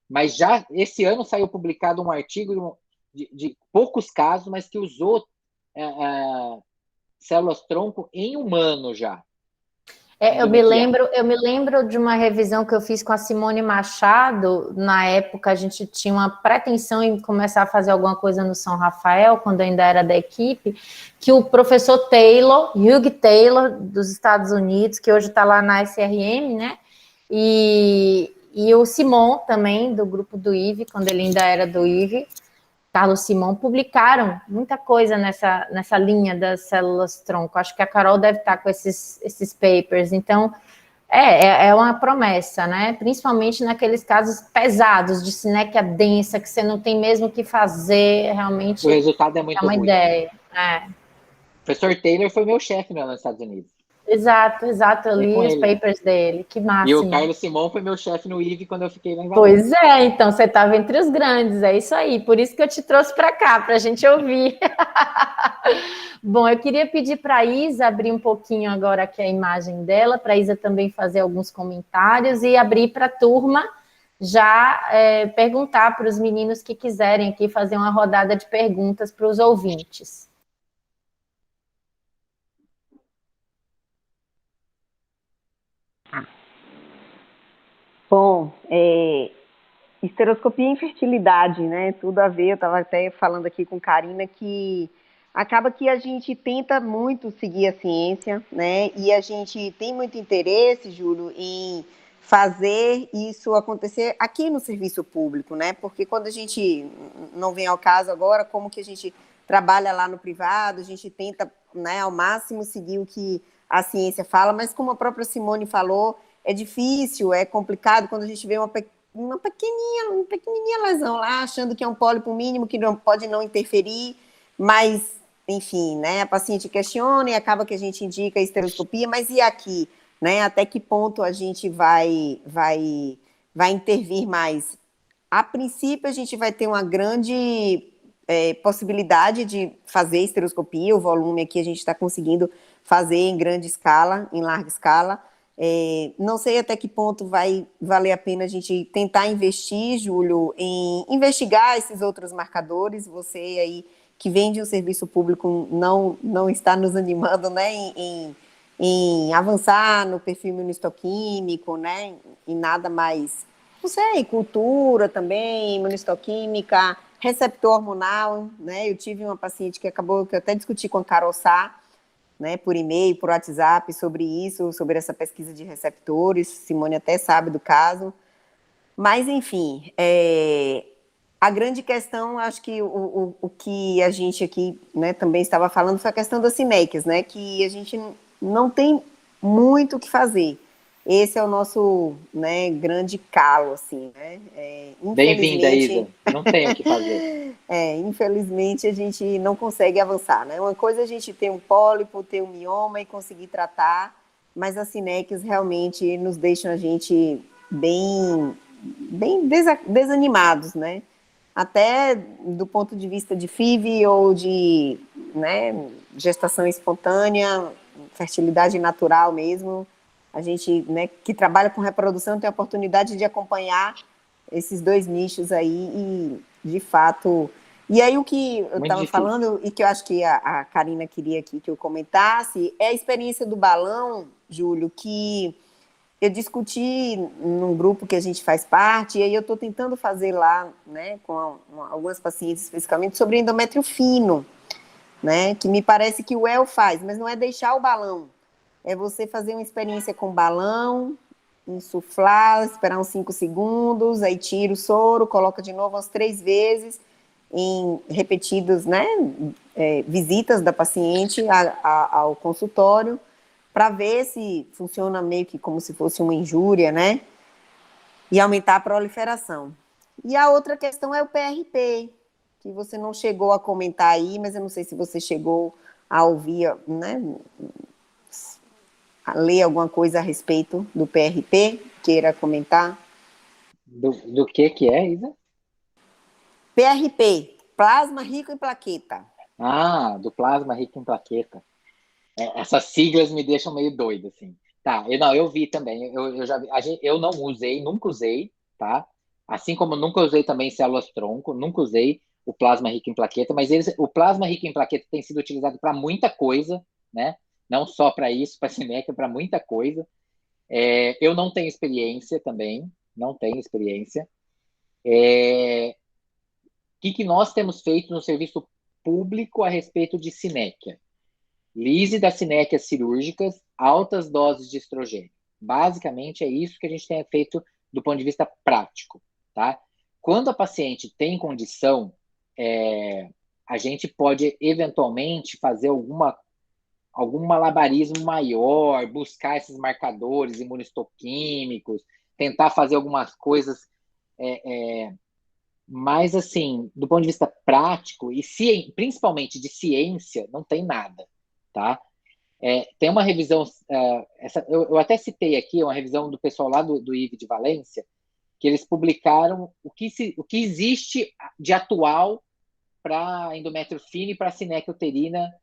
mas já esse ano saiu publicado um artigo de poucos casos, mas que usou células-tronco em humano já. Eu me lembro de uma revisão que eu fiz com a Simone Machado. Na época, a gente tinha uma pretensão em começar a fazer alguma coisa no São Rafael, quando ainda era da equipe, que o professor Hugh Taylor, dos Estados Unidos, que hoje está lá na SRM, né? E o Simon também, do grupo do IVE, quando ele ainda era do IVE, Carlos Simon, publicaram muita coisa nessa linha das células-tronco. Acho que a Carol deve estar com esses papers. Então, é uma promessa, né? Principalmente naqueles casos pesados, de sinéquia densa, que você não tem mesmo o que fazer, realmente. O resultado é muito ruim. É uma ideia. O professor Taylor foi meu chefe nos Estados Unidos. Exato, eu li os papers dele, que máximo. E o Carlos Simon foi meu chefe no IVE quando eu fiquei lá em Valência. Pois então você estava entre os grandes, é isso aí, por isso que eu te trouxe para cá, para a gente ouvir. Bom, eu queria pedir para a Isa abrir um pouquinho agora aqui a imagem dela, para a Isa também fazer alguns comentários e abrir para a turma já perguntar para os meninos que quiserem aqui fazer uma rodada de perguntas para os ouvintes. Bom, esteroscopia e infertilidade, né? Tudo a ver. Eu estava até falando aqui com Karina que acaba que a gente tenta muito seguir a ciência, né? E a gente tem muito interesse, Júlio, em fazer isso acontecer aqui no serviço público, né? Porque quando a gente não vem ao caso agora, como que a gente trabalha lá no privado, a gente tenta, né, ao máximo seguir o que a ciência fala, mas como a própria Simone falou, é difícil, é complicado quando a gente vê uma pequenininha lesão lá, achando que é um pólipo mínimo, que não pode não interferir, mas, enfim, né, a paciente questiona e acaba que a gente indica a esteroscopia, mas e aqui, né, até que ponto a gente vai intervir mais? A princípio, a gente vai ter uma grande possibilidade de fazer esteroscopia, o volume aqui a gente está conseguindo fazer em grande escala, em larga escala. Não sei até que ponto vai valer a pena a gente tentar investir, Júlio, em investigar esses outros marcadores. Você aí que vem de um serviço público não está nos animando, né, em avançar no perfil imunistoquímico, né, em nada mais, não sei, cultura também, imunistoquímica, receptor hormonal, né? Eu tive uma paciente que acabou, que eu até discuti com a Carol Sá, né, por e-mail, por WhatsApp, sobre isso, sobre essa pesquisa de receptores. Simone até sabe do caso. Mas, enfim, a grande questão, acho que o que a gente aqui, né, também estava falando foi a questão das cinéquias, né, que a gente não tem muito o que fazer. Esse é o nosso, né, grande calo, assim, né? Bem-vinda, Infelizmente, Isa. Não tem o que fazer. infelizmente a gente não consegue avançar, né? Uma coisa é a gente ter um pólipo, ter um mioma e conseguir tratar, mas as cinéquias realmente nos deixam a gente bem desanimados, né? Até do ponto de vista de FIV ou de, né, gestação espontânea, fertilidade natural mesmo, a gente, né, que trabalha com reprodução tem a oportunidade de acompanhar esses dois nichos aí e, de fato... E aí o que eu Muito estava difícil. falando e que eu acho que a Karina queria aqui que eu comentasse é a experiência do balão, Júlio, que eu discuti num grupo que a gente faz parte, e aí eu estou tentando fazer lá, né, com algumas pacientes especificamente, sobre endométrio fino, né, que me parece que o EL faz, mas não é deixar o balão, é você fazer uma experiência com balão, insuflar, esperar uns 5 segundos, aí tira o soro, coloca de novo umas 3 vezes, em repetidas, né, visitas da paciente ao consultório, para ver se funciona meio que como se fosse uma injúria, né? E aumentar a proliferação. E a outra questão é o PRP, que você não chegou a comentar aí, mas eu não sei se você chegou a ouvir, né? A ler alguma coisa a respeito do PRP, queira comentar. Do que é, Isa? PRP, plasma rico em plaqueta. Ah, do plasma rico em plaqueta. Essas siglas me deixam meio doido, assim. Tá, eu vi também. Eu já vi, eu não usei, nunca usei, tá? Assim como nunca usei também células-tronco, nunca usei o plasma rico em plaqueta, mas o plasma rico em plaqueta tem sido utilizado para muita coisa, né? Não só para isso, para cinética, para muita coisa. Eu não tenho experiência também, não tenho experiência. O que nós temos feito no serviço público a respeito de cinéquia? Lise das cinéquias cirúrgicas, altas doses de estrogênio. Basicamente é isso que a gente tem feito do ponto de vista prático, tá? Quando a paciente tem condição, a gente pode eventualmente fazer algum malabarismo maior, buscar esses marcadores imunistoquímicos, tentar fazer algumas coisas, mas assim, do ponto de vista prático e principalmente de ciência, não tem nada, tá? Tem uma revisão, eu até citei aqui uma revisão do pessoal lá do IV de Valência, que eles publicaram o que existe de atual para endométrio fino e para cinéquia uterina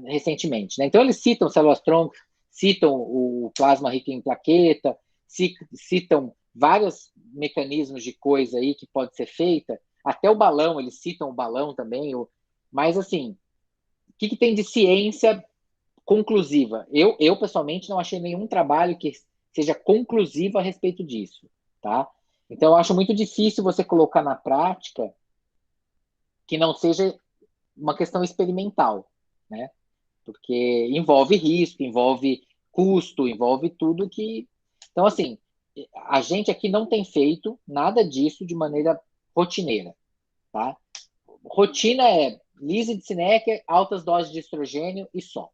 recentemente, né? Então eles citam células-tronco, citam o plasma rico em plaqueta, citam vários mecanismos de coisa aí que pode ser feita, até o balão, eles citam o balão também, mas assim, o que tem de ciência conclusiva? Eu pessoalmente não achei nenhum trabalho que seja conclusivo a respeito disso, tá? Então eu acho muito difícil você colocar na prática que não seja uma questão experimental, né? Porque envolve risco, envolve custo, envolve tudo que... Então, assim, a gente aqui não tem feito nada disso de maneira rotineira, tá? Rotina lise de Sinecker, altas doses de estrogênio e só.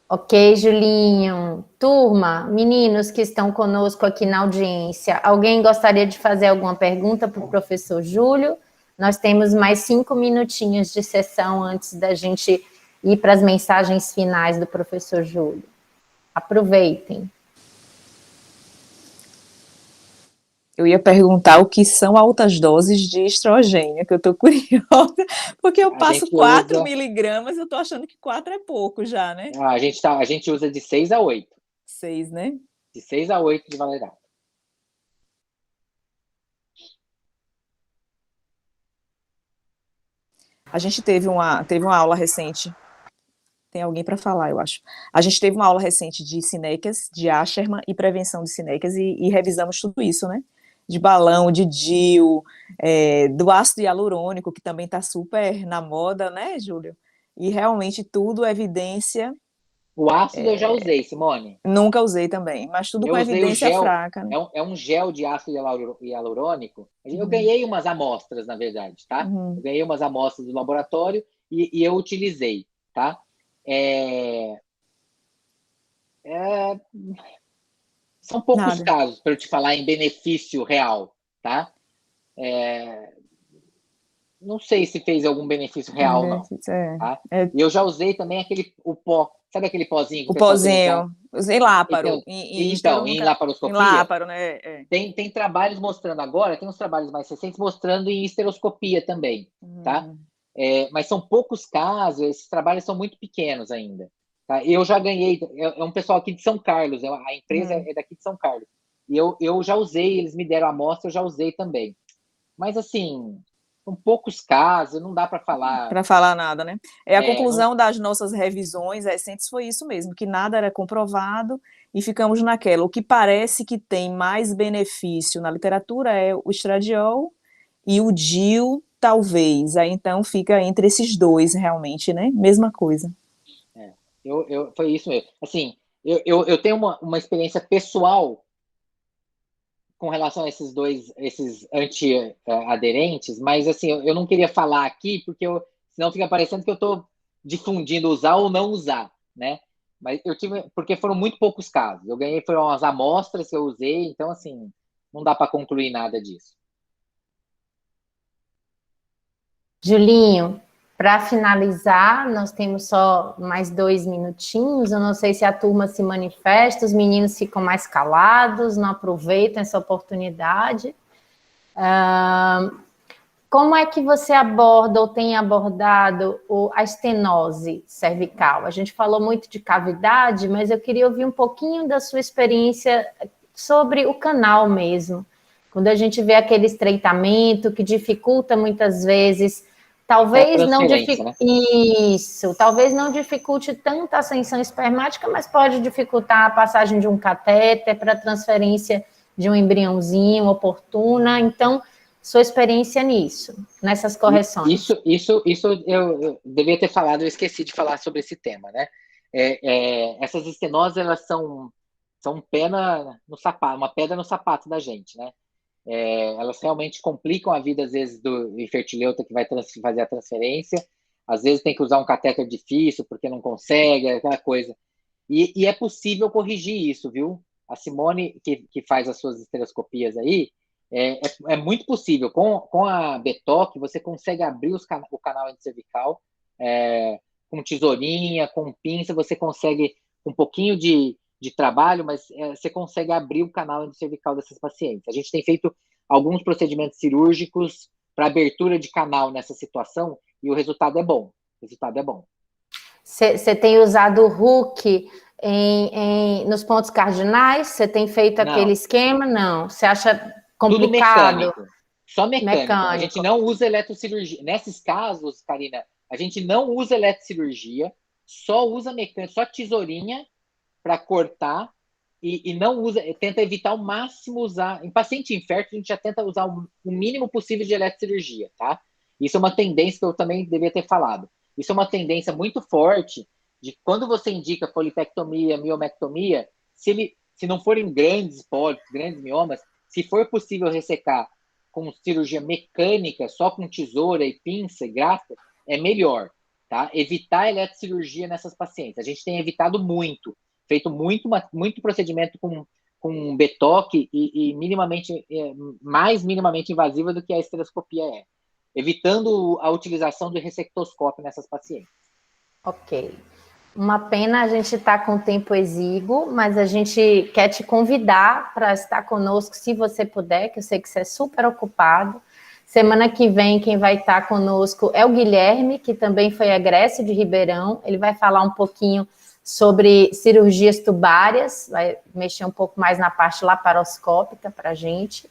Ok, Julinho. Turma, meninos que estão conosco aqui na audiência, alguém gostaria de fazer alguma pergunta para o professor Júlio? Nós temos mais 5 minutinhos de sessão antes da gente ir para as mensagens finais do professor Júlio. Aproveitem. Eu ia perguntar o que são altas doses de estrogênio, que eu estou curiosa, porque eu passo 4 miligramas, eu estou achando que 4 é pouco já, né? A gente usa de 6 a 8. 6, né? De 6 a 8 de valerato. A gente teve uma aula recente. Tem alguém para falar, eu acho. A gente teve uma aula recente de Sinequias, de Asherman e prevenção de Sinequias, e revisamos tudo isso, né? De balão, de DIU, do ácido hialurônico, que também está super na moda, né, Júlio? E realmente tudo evidência. O ácido eu já usei, Simone. Nunca usei também, mas tudo com evidência fraca. Né? É um gel de ácido hialurônico. Eu ganhei umas amostras, na verdade, tá? Eu ganhei umas amostras do laboratório e eu utilizei, tá? São poucos casos para eu te falar em benefício real, tá? Não sei se fez algum benefício real, não. Tá? E eu já usei também o pó. Sabe aquele pozinho que o pozinho. Usei láparo. Então, em laparoscopia. Em láparo, né? Tem trabalhos mostrando agora, tem uns trabalhos mais recentes mostrando em esteroscopia também, tá? Mas são poucos casos, esses trabalhos são muito pequenos ainda. Tá? Eu já ganhei, é um pessoal aqui de São Carlos, a empresa é daqui de São Carlos. E eu já usei, eles me deram a amostra, eu já usei também. Mas, assim, são poucos casos, não dá para falar. Para falar nada, né? A conclusão das nossas revisões recentes foi isso mesmo, que nada era comprovado e ficamos naquela. O que parece que tem mais benefício na literatura é o estradiol e o DIU, talvez. Aí então fica entre esses dois, realmente, né? Mesma coisa. Foi isso mesmo. Assim, eu tenho uma experiência pessoal com relação a esses anti-aderentes, mas assim, eu não queria falar aqui, porque senão fica parecendo que eu estou difundindo usar ou não usar, né? Mas eu tive, porque foram muito poucos casos. Eu ganhei, foram as amostras que eu usei, então assim, não dá para concluir nada disso. Julinho, para finalizar, nós temos só mais 2 minutinhos. Eu não sei se a turma se manifesta, os meninos ficam mais calados, não aproveitam essa oportunidade. Como é que você aborda ou tem abordado a estenose cervical? A gente falou muito de cavidade, mas eu queria ouvir um pouquinho da sua experiência sobre o canal mesmo. Quando a gente vê aquele estreitamento que dificulta muitas vezes, talvez não dificulte, né? Isso, talvez não dificulte tanto a ascensão espermática, mas pode dificultar a passagem de um catéter para transferência de um embriãozinho oportuna. Então, sua experiência nisso, nessas correções. Isso eu devia ter falado, eu esqueci de falar sobre esse tema, né? Essas estenoses, elas são pena no sapato, uma pedra no sapato da gente, né? Elas realmente complicam a vida, às vezes, do infertileuta que vai fazer a transferência. Às vezes tem que usar um catéter difícil porque não consegue, aquela coisa. E é possível corrigir isso, viu? A Simone, que faz as suas estereoscopias aí, é muito possível. Com a Betoc, você consegue abrir o canal endocervical com tesourinha, com pinça, você consegue um pouquinho de trabalho, mas você consegue abrir o canal endocervical dessas pacientes. A gente tem feito alguns procedimentos cirúrgicos para abertura de canal nessa situação e o resultado é bom. Você tem usado o Hook nos pontos cardinais? Você tem feito aquele esquema? Não. Você acha complicado? Tudo mecânico. Só mecânico. A gente não usa eletrocirurgia. Nesses casos, Karina, a gente não usa eletrocirurgia, só usa mecânico, só tesourinha para cortar e não usa, tenta evitar ao máximo usar. Em paciente infértil, a gente já tenta usar o mínimo possível de eletrocirurgia, tá? Isso é uma tendência que eu também devia ter falado. Isso é uma tendência muito forte de quando você indica polipectomia, miomectomia, se não forem grandes pólipos, grandes miomas, se for possível ressecar com cirurgia mecânica, só com tesoura e pinça e graxa, é melhor, tá? Evitar eletrocirurgia nessas pacientes. A gente tem evitado muito, feito muito procedimento com betoque e minimamente, mais minimamente invasiva do que a estereoscopia é, evitando a utilização do ressectoscópio nessas pacientes. Ok. Uma pena a gente estar com o tempo exíguo, mas a gente quer te convidar para estar conosco, se você puder, que eu sei que você é super ocupado. Semana que vem, quem vai estar conosco é o Guilherme, que também foi egresso de Ribeirão. Ele vai falar um pouquinho sobre cirurgias tubárias, vai mexer um pouco mais na parte laparoscópica para a gente.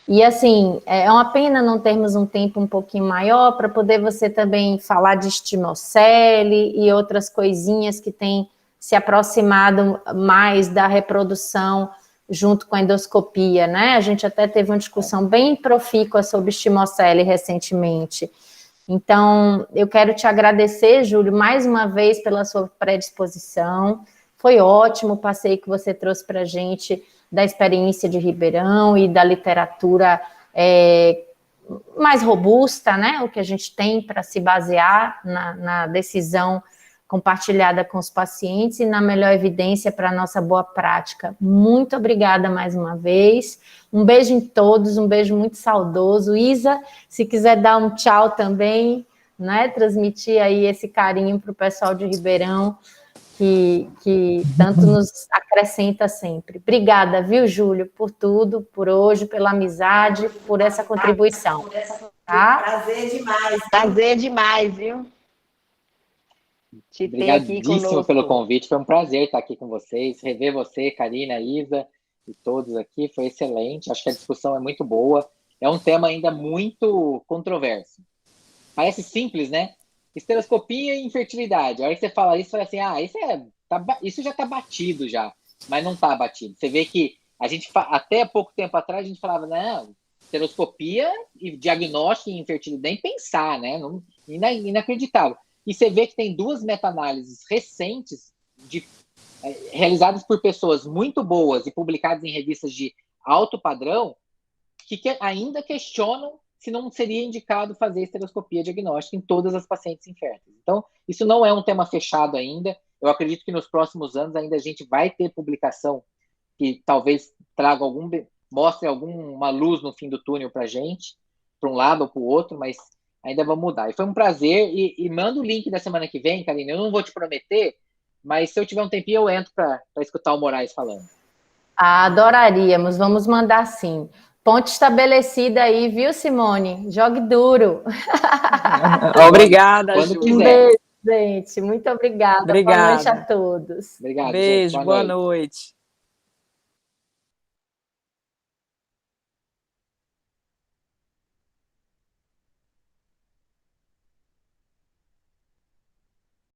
E, assim, é uma pena não termos um tempo um pouquinho maior para poder você também falar de estimocele e outras coisinhas que têm se aproximado mais da reprodução junto com a endoscopia, né? A gente até teve uma discussão bem profícua sobre estimocele recentemente. Então, eu quero te agradecer, Júlio, mais uma vez pela sua predisposição. Foi ótimo o passeio que você trouxe para a gente da experiência de Ribeirão e da literatura mais robusta, né? O que a gente tem para se basear na decisão compartilhada com os pacientes e na melhor evidência para a nossa boa prática. Muito obrigada mais uma vez. Um beijo em todos, um beijo muito saudoso. Isa, se quiser dar um tchau também, né? Transmitir aí esse carinho para o pessoal de Ribeirão, que tanto nos acrescenta sempre. Obrigada, viu, Júlio, por tudo, por hoje, pela amizade, por essa contribuição. Tá? Prazer demais, viu? Te ter aqui Obrigadíssimo conosco. pelo convite, foi um prazer estar aqui com vocês, rever você, Karina, Isa e todos aqui, foi excelente, acho que a discussão é muito boa, é um tema ainda muito controverso. Parece simples, né? Estereoscopia e infertilidade. A hora que você fala isso, você fala assim, isso já está batido já, mas não está batido. Você vê que até pouco tempo atrás a gente falava, não, estereoscopia e diagnóstico e infertilidade, nem pensar, né? Inacreditável. E você vê que tem 2 meta-análises recentes realizadas por pessoas muito boas e publicadas em revistas de alto padrão que ainda questionam se não seria indicado fazer estereoscopia diagnóstica em todas as pacientes inférteis. Então, isso não é um tema fechado ainda. Eu acredito que nos próximos anos ainda a gente vai ter publicação que talvez mostre alguma luz no fim do túnel para a gente, para um lado ou para o outro, mas ainda vamos mudar. E foi um prazer, e manda o link da semana que vem, Karina, eu não vou te prometer, mas se eu tiver um tempinho eu entro para escutar o Moraes falando. Adoraríamos, vamos mandar sim. Ponte estabelecida aí, viu, Simone? Jogue duro. Obrigada, quando Júlia. Um beijo, gente. Muito obrigada. Obrigada. Boa noite a todos. Obrigado, Beijo, gente. boa noite.